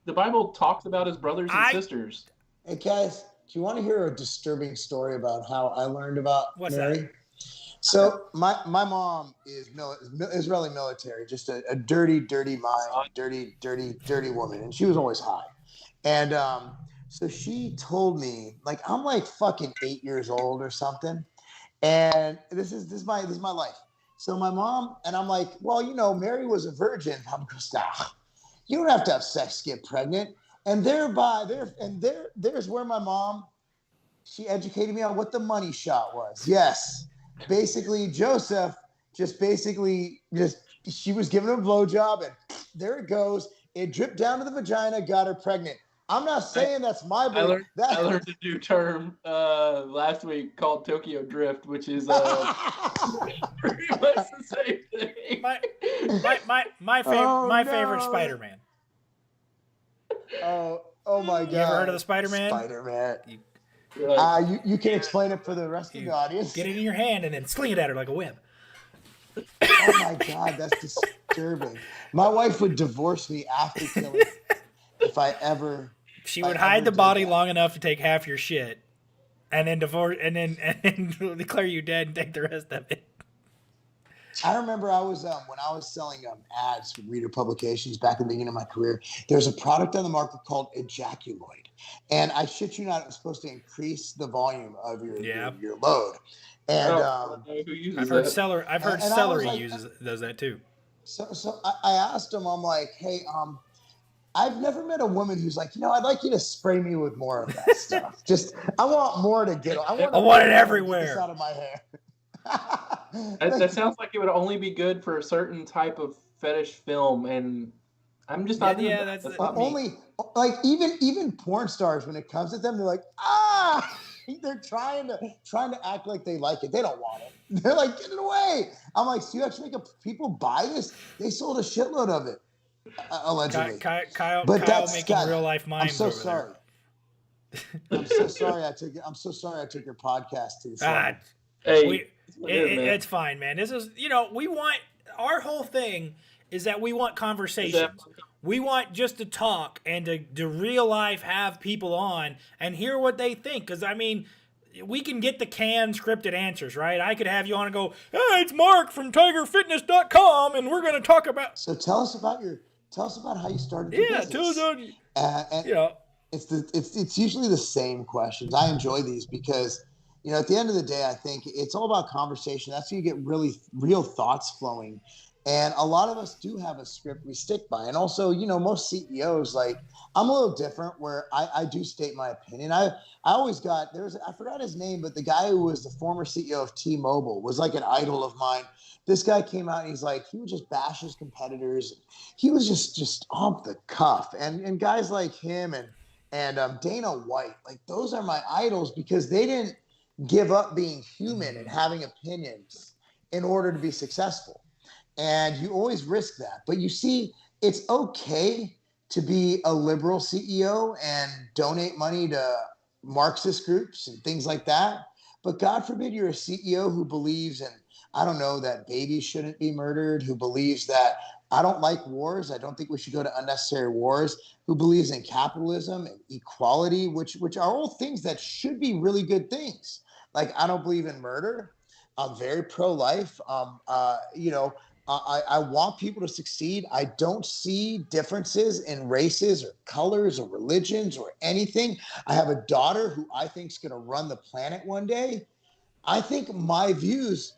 the Bible talks about his brothers and sisters. Hey guys, do you want to hear a disturbing story about how I learned about Mary? That? So my mom is Israeli military, just a dirty mind, dirty woman, and she was always high. And so she told me, like, I'm like fucking 8 years old or something. And this is my life. So my mom and I'm like, well, Mary was a virgin. I'm just, you don't have to have sex to get pregnant. And there's where my mom, she educated me on what the money shot was. Yes, basically Joseph she was giving him a blowjob, and there it goes. It dripped down to the vagina, got her pregnant. I'm not saying that's my belief. I learned a new term last week called Tokyo Drift, which is pretty much the same thing. My favorite Spider-Man. Oh my God! You ever heard of the Spider-Man? Spider-Man. You can explain it for the rest of the audience. Get it in your hand and then sling it at her like a web. Oh my God, that's disturbing. My wife would divorce me after killing me if I ever. She would hide the body long enough to take half your shit, and then divorce, and then declare you dead and take the rest of it. I remember I was when I was selling ads for reader publications back in the beginning of my career. There's a product on the market called Ejaculoid, and I shit you not, it was supposed to increase the volume of your load. And I've heard Celery does that too. So I asked him, I'm like, hey, I've never met a woman who's like, I'd like you to spray me with more of that stuff. Just, I want more to get. I want it everywhere. Get this out of my hair. That sounds like it would only be good for a certain type of fetish film, and I'm just not. Yeah, that's only like even porn stars when it comes to them, they're like, they're trying to act like they like it. They don't want it. They're like, get it away. I'm like, so you actually make people buy this? They sold a shitload of it, allegedly. Kyle But that's making Scott, real life I'm mimes so over sorry. there. I'm so sorry. I'm so sorry. I took your podcast to the side. Hey, It's fine, man. This is, we want, our whole thing is that we want conversations. We want just to talk and to real life have people on and hear what they think. Because, I mean, we can get the canned scripted answers, right? I could have you on and go, hey, it's Marc from TigerFitness.com, and we're going to talk about. So tell us about how you started your business. Tell us. It's usually the same questions. I enjoy these because, at the end of the day, I think it's all about conversation. That's how you get really real thoughts flowing. And a lot of us do have a script we stick by. And also, most CEOs, like, I'm a little different where I do state my opinion. I always got, I forgot his name, but the guy who was the former CEO of T-Mobile was like an idol of mine. This guy came out and he's like, he would just bash his competitors. He was just off the cuff. And guys like him and Dana White, like, those are my idols because they didn't give up being human and having opinions in order to be successful. And you always risk that. But you see, it's okay to be a liberal CEO and donate money to Marxist groups and things like that. But God forbid you're a CEO who believes in, I don't know, that babies shouldn't be murdered, who believes that I don't like wars. I don't think we should go to unnecessary wars, who believes in capitalism and equality, which are all things that should be really good things. Like, I don't believe in murder. I'm very pro-life. I want people to succeed. I don't see differences in races or colors or religions or anything. I have a daughter who I think is going to run the planet one day. I think my views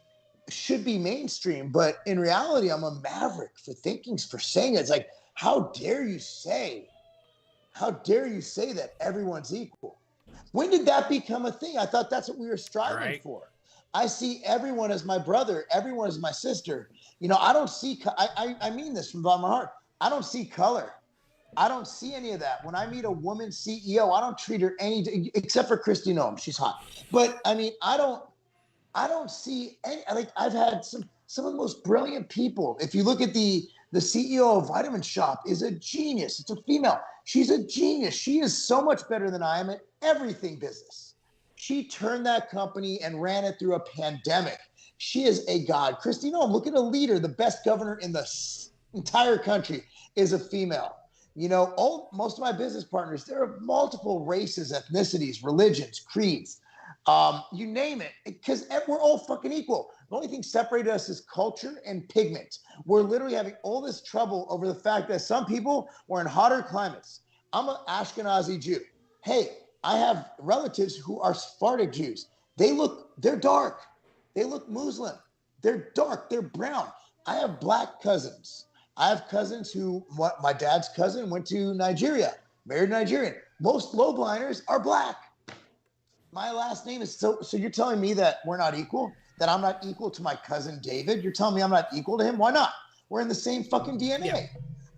should be mainstream, but in reality, I'm a maverick for saying it. It's like, how dare you say that everyone's equal? When did that become a thing? I thought that's what we were striving for. I see everyone as my brother. Everyone as my sister. I don't see, I mean this from the bottom of my heart. I don't see color. I don't see any of that. When I meet a woman CEO, I don't treat her except for Christy Noem. She's hot. But I mean, I don't see any, like, I've had some of the most brilliant people. If you look at the CEO of Vitamin Shop is a genius. It's a female. She's a genius. She is so much better than I am at everything business. She turned that company and ran it through a pandemic. She is a god. Christy Noem, look at a leader. The best governor in the entire country is a female. Most of my business partners, there are multiple races, ethnicities, religions, creeds. You name it, because we're all fucking equal. The only thing separating us is culture and pigment. We're literally having all this trouble over the fact that some people were in hotter climates. I'm an Ashkenazi Jew. Hey, I have relatives who are Sephardic Jews. They're dark. They look Muslim. They're dark. They're brown. I have black cousins. I have cousins my dad's cousin went to Nigeria, married Nigerian. Most Lobliners are black. My last name is so you're telling me that we're not equal? That I'm not equal to my cousin David? You're telling me I'm not equal to him? Why not? We're in the same fucking DNA. Yeah.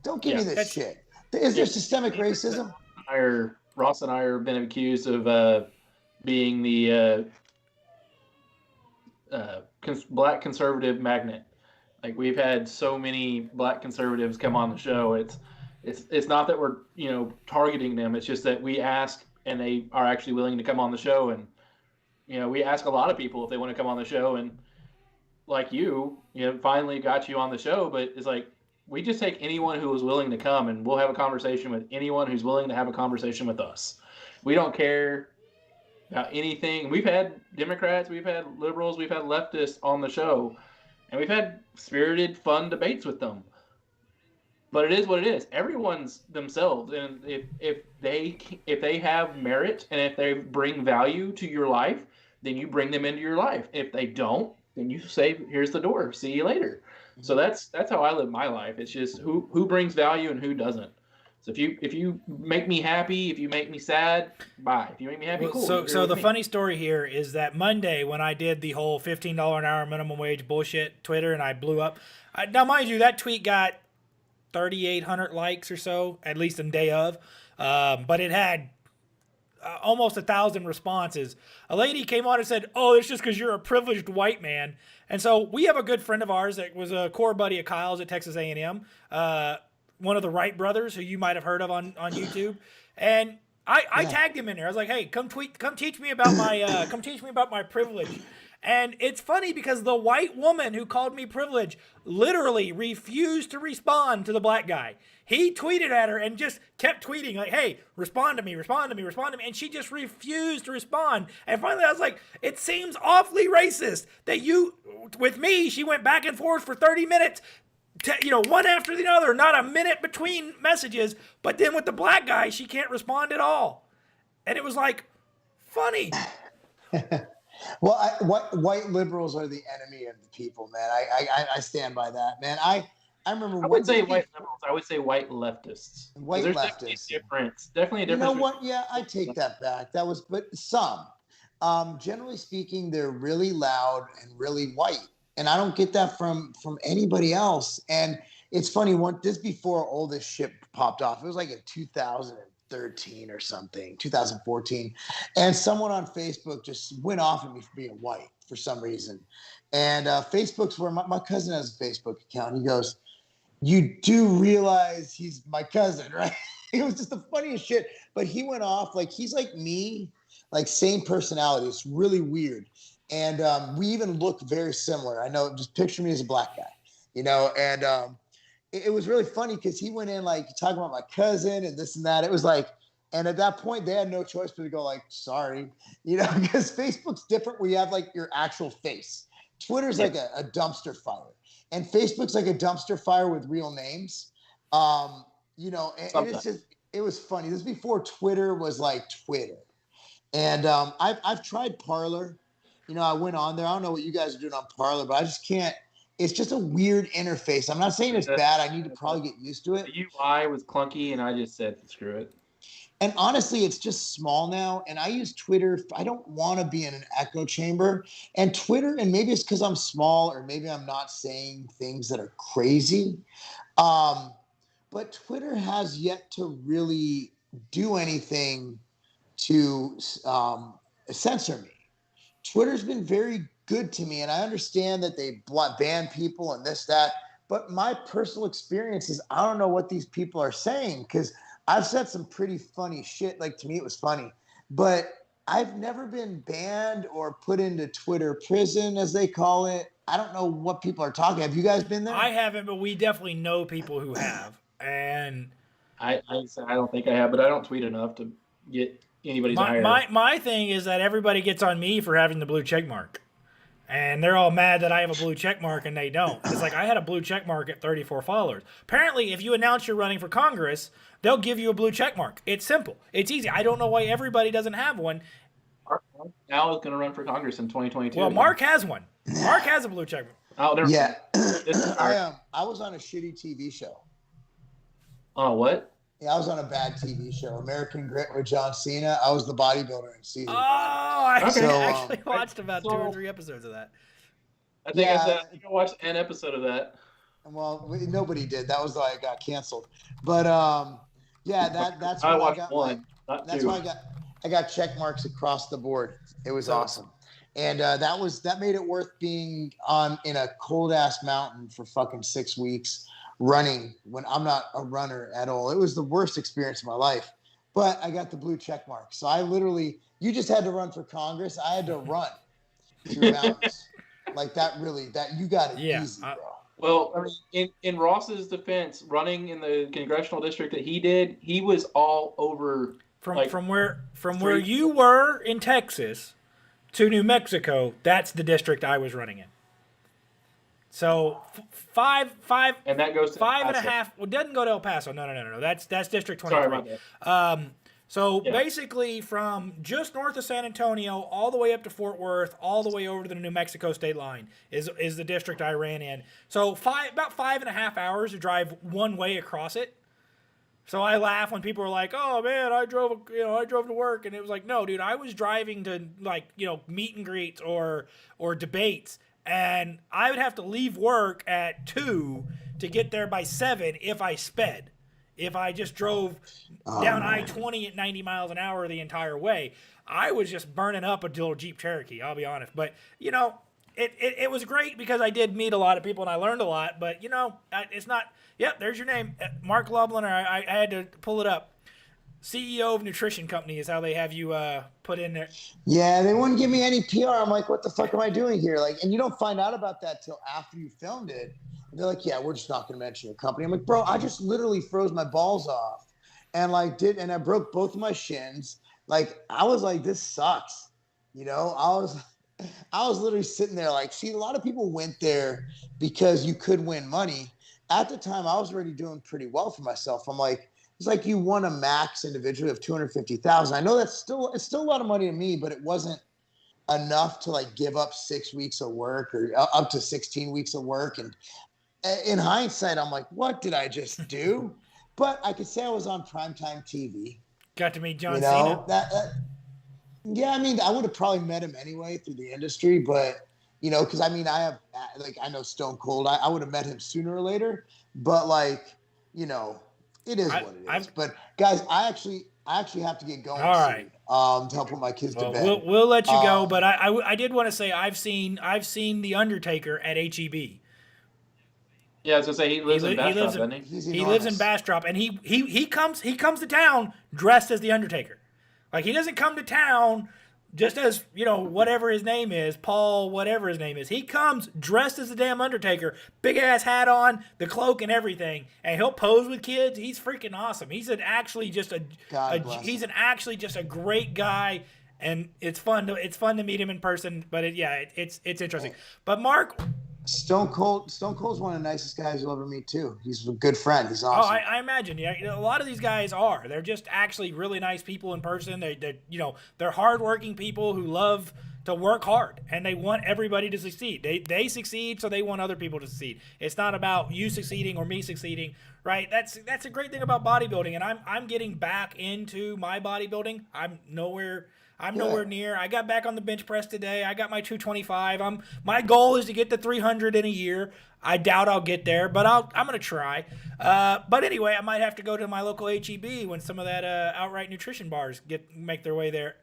Don't give me this shit. Is there systemic racism? Ross and I have been accused of being the black conservative magnet. Like, we've had so many black conservatives come on the show. It's not that we're targeting them. It's just that we ask and they are actually willing to come on the show. And we ask a lot of people if they want to come on the show, and like finally got you on the show. But it's like, we just take anyone who is willing to come, and we'll have a conversation with anyone who's willing to have a conversation with us. We don't care about anything. We've had Democrats, we've had liberals, we've had leftists on the show, and we've had spirited, fun debates with them. But it is what it is. Everyone's themselves, and if they have merit and if they bring value to your life, then you bring them into your life. If they don't, then you say, "Here's the door. See you later." So that's how I live my life. It's just who brings value and who doesn't. So if you make me happy, if you make me sad, bye. If you make me happy, cool. So the funny story here is that Monday, when I did the whole $15 an hour minimum wage bullshit Twitter and I blew up. Now, mind you, that tweet got 3,800 likes or so, at least in day of. But it had almost 1,000 responses. A lady came on and said, "Oh, it's just because you're a privileged white man." And so we have a good friend of ours that was a core buddy of Kyle's at Texas A&M, one of the Wright brothers who you might have heard of on YouTube. And I tagged him in there. I was like, "Hey, come teach me about my privilege." And it's funny because the white woman who called me privileged literally refused to respond to the black guy. He tweeted at her and just kept tweeting like, "Hey, respond to me, respond to me, respond to me." And she just refused to respond. And finally I was like, it seems awfully racist that with me, she went back and forth for 30 minutes, one after the other, not a minute between messages. But then with the black guy, she can't respond at all. And it was like, funny. Well, white liberals are the enemy of the people, man. I stand by that, man. I remember. I wouldn't say white liberals. I would say white leftists. White there's leftists. Definitely a difference. You know what? Yeah, I take that back. But some. Generally speaking, they're really loud and really white, and I don't get that from anybody else. And it's funny. This before all this shit popped off. It was like in 2013 or something, 2014. And someone on Facebook just went off at me for being white for some reason. And Facebook's where my cousin has a Facebook account. He goes, "You do realize he's my cousin, right?" It was just the funniest shit. But he went off like he's like me, like same personality. It's really weird. And we even look very similar. I know, just picture me as a black guy, and it was really funny because he went in like talking about my cousin and this and that. It was like, and at that point they had no choice but to go like, "Sorry," because Facebook's different where you have like your actual face. Twitter's like a dumpster fire, and Facebook's like a dumpster fire with real names. And it's just, it was funny. This is before Twitter was like Twitter. And I've tried Parler. I went on there. I don't know what you guys are doing on Parler, but I just can't. It's just a weird interface. I'm not saying it's bad. I need to probably get used to it. The UI was clunky, and I just said, screw it. And honestly, it's just small now. And I use Twitter. I don't want to be in an echo chamber. And Twitter, and maybe it's because I'm small, or maybe I'm not saying things that are crazy. But Twitter has yet to really do anything to censor me. Twitter's been very good to me, and I understand that they ban people and this, that, but my personal experience is I don't know what these people are saying, because I've said some pretty funny shit. Like, to me, it was funny, but I've never been banned or put into Twitter prison, as they call it. I don't know what people are talking. Have you guys been there? I haven't, but we definitely know people who have. And I don't think I have, but I don't tweet enough to get anybody's ire. My thing is that everybody gets on me for having the blue check mark. And they're all mad that I have a blue check mark and they don't. It's like, I had a blue check mark at 34 followers. Apparently, if you announce you're running for Congress, they'll give you a blue check mark. It's simple. It's easy. I don't know why everybody doesn't have one. Marc now is going to run for Congress in 2022. Well, Marc has one. Marc has a blue check mark. Oh, never yeah. I was on a shitty TV show. Oh, what? Yeah, I was on a bad TV show, American Grit with John Cena. I was the bodybuilder in season 1. I actually watched about 2 or 3 episodes of that. I think I watched an episode of that. Well, nobody did. That was why I got canceled. But that's I why watched I got one. that's why I got check marks across the board. It was awesome. And that made it worth being in a cold ass mountain for fucking 6 weeks running when I'm not a runner at all. It was the worst experience of my life, but I got the blue check mark. So you just had to run for Congress. I had to run through mountains like that. You got it easy, bro. Well, I mean, in Ross's defense, running in the congressional district that he did, he was all over. From where you were in Texas to New Mexico, that's the district I was running in. So five, and that goes to 5.5. Well, it doesn't go to El Paso. No. That's District 23. Sorry about that. Basically, from just north of San Antonio all the way up to Fort Worth, all the way over to the New Mexico state line is the district I ran in. So about 5.5 hours to drive one way across it. So I laugh when people are like, "Oh man, I drove to work," and it was like, "No, dude, I was driving to meet and greets or debates." And I would have to leave work at 2 to get there by 7 if I sped. if I just drove down I-20 at 90 miles an hour the entire way. I was just burning up a little Jeep Cherokee, I'll be honest. But, you know, it was great because I did meet a lot of people and I learned a lot. But, you know, it's not – yep, there's your name. Marc Lobliner. I had to pull it up. CEO of Nutrition Company is how they have you put in there. Yeah, they wouldn't give me any PR. I'm like, what the fuck am I doing here? Like, and you don't find out about that till after you filmed it. And they're like, yeah, we're just not going to mention your company. I'm like, bro, I just literally froze my balls off and and I broke both of my shins. Like, I was like, this sucks. You know, I was literally sitting there like, see, a lot of people went there because you could win money. At the time, I was already doing pretty well for myself. I'm like, it's like you won a max individually of $250,000. I know it's still a lot of money to me, but it wasn't enough to like give up 6 weeks of work or up to 16 weeks of work. And in hindsight, I'm like, what did I just do? But I could say I was on primetime TV. Got to meet John Cena. Cena. I mean, I would have probably met him anyway through the industry, but you know, because I mean, I know Stone Cold. I would have met him sooner or later, but like, you know. It is what it is. But guys, I actually have to get going. All right. Soon, to help put my kids to bed. We'll let you go, but I did want to say I've seen The Undertaker at HEB. Yeah, I was gonna say he lives in Bastrop, doesn't he? He lives in Bastrop, and he comes to town dressed as The Undertaker. Like, he doesn't come to town just as, you know, whatever his name is, Paul, whatever his name is. He comes dressed as the damn Undertaker, big ass hat on, the cloak and everything, and he'll pose with kids. He's freaking awesome. He's actually just a great guy, and it's fun to meet him in person. But it's interesting. But Marc. Stone Cold's one of the nicest guys you'll ever meet too. He's a good friend. He's awesome. Oh, I imagine. Yeah, a lot of these guys are. They're just actually really nice people in person. They're hardworking people who love to work hard, and they want everybody to succeed. They succeed, so they want other people to succeed. It's not about you succeeding or me succeeding, right? That's a great thing about bodybuilding, and I'm getting back into my bodybuilding. I'm nowhere near. I got back on the bench press today. I got my 225. My goal is to get to 300 in a year. I doubt I'll get there, but I'm going to try. But anyway, I might have to go to my local HEB when some of that Outright nutrition bars make their way there.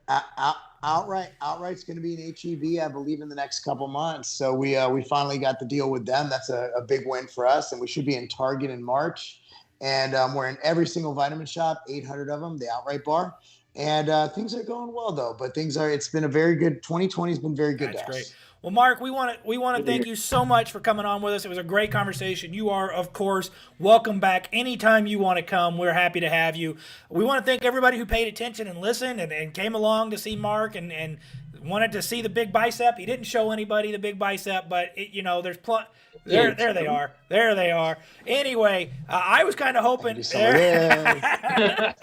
Outright's going to be in HEB, I believe, in the next couple months. So we finally got the deal with them. That's a big win for us, and we should be in Target in March. And we're in every single vitamin shop, 800 of them, the Outright bar. And things are going well, though. But it's been a very good 2020 has been very good to us. That's great. Well, Marc, we want to thank you so much for coming on with us. It was a great conversation. You are, of course, welcome back anytime you want to come. We're happy to have you. We want to thank everybody who paid attention and listened and came along to see Marc and wanted to see the big bicep. He didn't show anybody the big bicep, but there's there they are. There they are. Anyway, I was kind of hoping I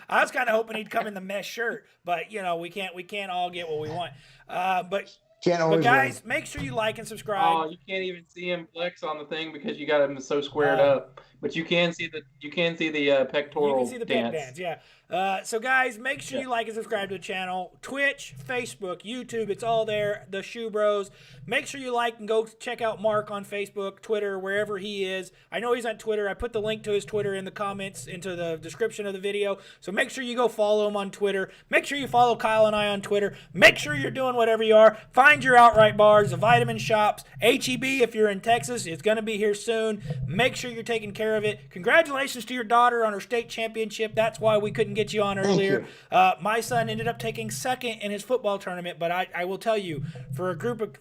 was kind of hoping he'd come in the mesh shirt, but we can't all get what we want. But guys, make sure you like and subscribe. Oh, you can't even see him flex on the thing because you got him so squared up. But you can see the pectoral. You can see the pec dance, yeah. So guys, make sure you like and subscribe to the channel. Twitch, Facebook, YouTube, it's all there. The SchuBros. Make sure you like and go check out Marc on Facebook, Twitter, wherever he is. I know he's on Twitter. I put the link to his Twitter in the comments into the description of the video. So make sure you go follow him on Twitter. Make sure you follow Kyle and I on Twitter. Make sure you're doing whatever you are. Find your Outright bars, the vitamin shops, HEB if you're in Texas. It's going to be here soon. Make sure you're taking care of it. Congratulations to your daughter on her state championship. That's why we couldn't get you on earlier. My son ended up taking second in his football tournament, but I will tell you, for a group of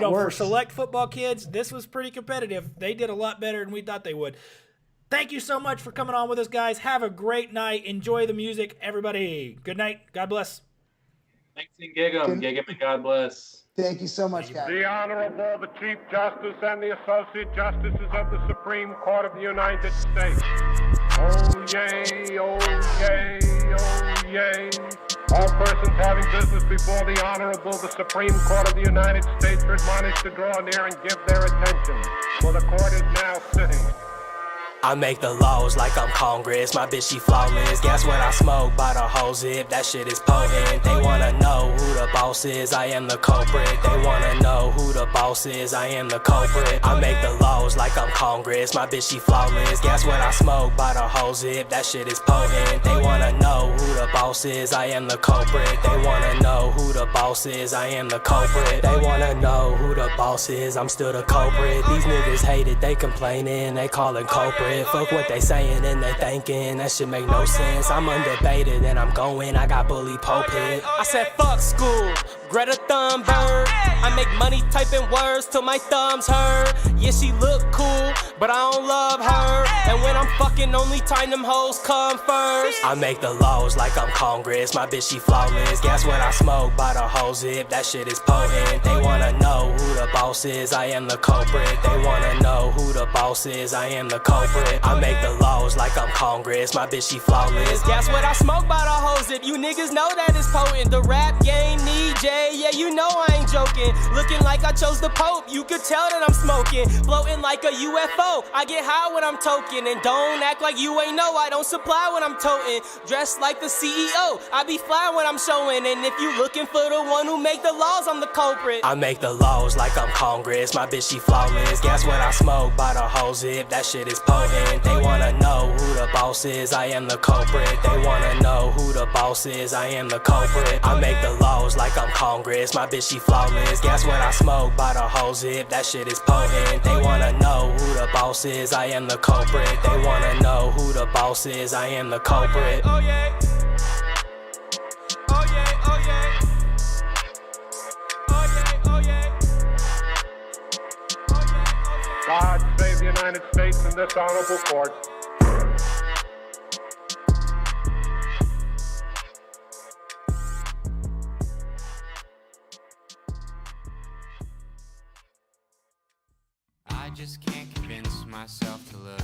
for select football kids, this was pretty competitive. They did a lot better than we thought they would. Thank you so much for coming on with us, guys. Have a great night. Enjoy the music, everybody. Good night. God bless. Thanks and gig 'em, and God bless. Thank you so much, guys. The Honorable, the Chief Justice and the Associate Justices of the Supreme Court of the United States. Oh, yay, oh, yay, oh, yay. All persons having business before the Honorable, the Supreme Court of the United States are admonished to draw near and give their attention, for the court is now sitting. I make the laws like I'm Congress. My bitch, she flawless. Guess what I smoke by the whole zip? That shit is potent. They wanna know who the boss is. I am the culprit. They wanna know who the boss is. I am the culprit. I make the laws like I'm Congress. My bitch, she flawless. Guess what I smoke by the whole zip? That shit is potent. They wanna know who the boss is. I am the culprit. They wanna know who the boss is. I am the culprit. They wanna know who the boss is. I'm still the culprit. These niggas hate it. They complaining. They calling culprit. Fuck what they saying and they thinking. That shit make no sense. I'm undebated and I'm going. I got bully pulpit. I said fuck school. Greta Thunberg. I make money typing words till my thumbs hurt. Yeah, she look cool, but I don't love her. And when I'm fucking, only time them hoes come first. I make the laws like I'm Congress. My bitch, she flawless. Guess what I smoke by the whole zip? That shit is potent. They wanna know who the boss is. I am the culprit. They wanna know who the boss is. I am the culprit. I make the laws like I'm Congress. My bitch, she flawless. Guess what I smoke by the whole zip? You niggas know that it's potent. The rap game need J. Yeah, you know I ain't joking. Looking like I chose the Pope. You could tell that I'm smoking. Floating like a UFO. I get high when I'm toking. And don't act like you ain't know I don't supply when I'm toting. Dressed like the CEO. I be fly when I'm showing. And if you looking for the one who make the laws, I'm the culprit. I make the laws like I'm Congress. My bitch, she flawless. Guess what I smoke by the whole zip? That shit is potent. They wanna know who the boss is. I am the culprit. They wanna know who the boss is. I am the culprit. I make the laws like I'm Congress. My bitch, she flawless. Guess what I smoke by the whole zip? That shit is potent. They wanna know who the boss is. I am the culprit. They wanna know who the boss is. I am the culprit. Oh yeah. Oh yeah. Oh yeah. Oh yeah. Oh yeah. God save the United States and this honorable court. I just can't convince myself to look.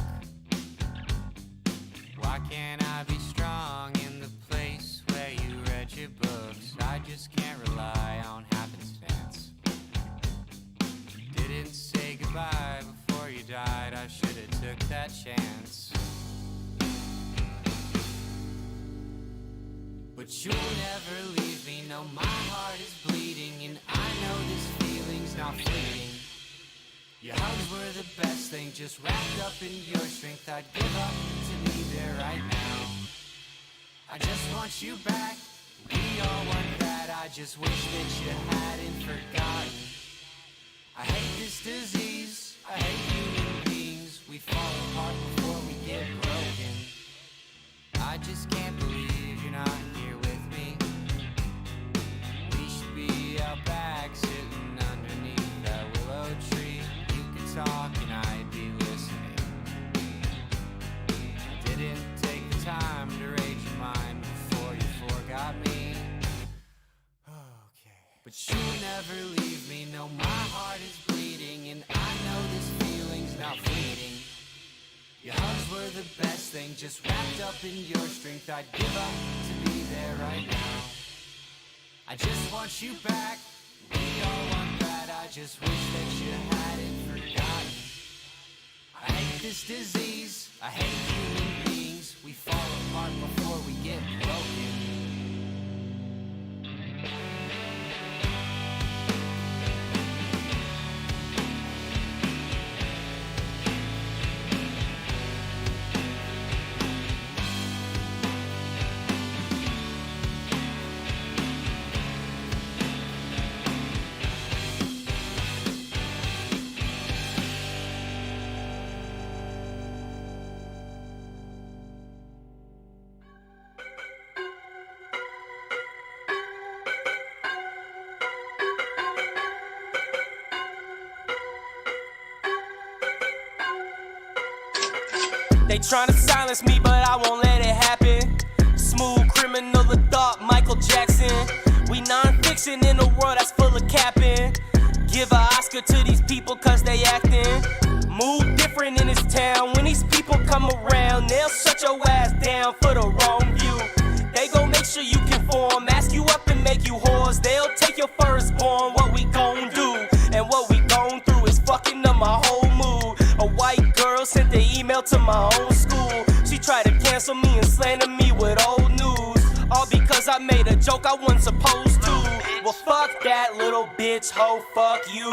Why can't I be strong in the place where you read your books? I just can't rely on happenstance. Didn't say goodbye before you died. I should have took that chance. But you'll never leave me. No, my heart is bleeding, and I know this feeling's not fleeting. Your hugs were the best thing, just wrapped up in your strength. I'd give up to be there right now. I just want you back, we all want that. I just wish that you hadn't forgotten. I hate this disease, I hate human beings. We fall apart before we get broken. I just can't believe you're not here with me. We should be out back sitting underneath that willow tree. Talk and I'd be listening. I didn't take the time to read your mind before you forgot me. Okay. But you'll never leave me. No, my heart is bleeding, and I know this feeling's not fleeting. Your hugs were the best thing, just wrapped up in your strength. I'd give up to be there right now. I just want you back. We all want that. I just wish that you hadn't forgotten. I hate this disease. I hate human beings. We fall apart before we get broken. They tryna silence me, but I won't let it happen. Smooth criminal of thought, Michael Jackson. We non-fiction in a world that's full of capping. Give a Oscar to these people cause they acting. Move different in this town. When these people come around, they'll shut your ass down for the wrong view. They gon' make sure you conform, ask you up and make you whores. They'll take your firstborn, what we gon' do? And what we gon' through is fucking up my whole mood. A white girl girl sent the email to my own school. She tried to cancel me and slander me with old news. All because I made a joke I wasn't supposed to. Well, fuck that little bitch, hoe, fuck you.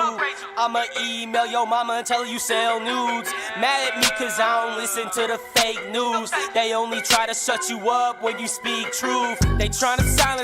I'ma email your mama and tell her you sell nudes. Mad at me cause I don't listen to the fake news. They only try to shut you up when you speak truth. They tryna silence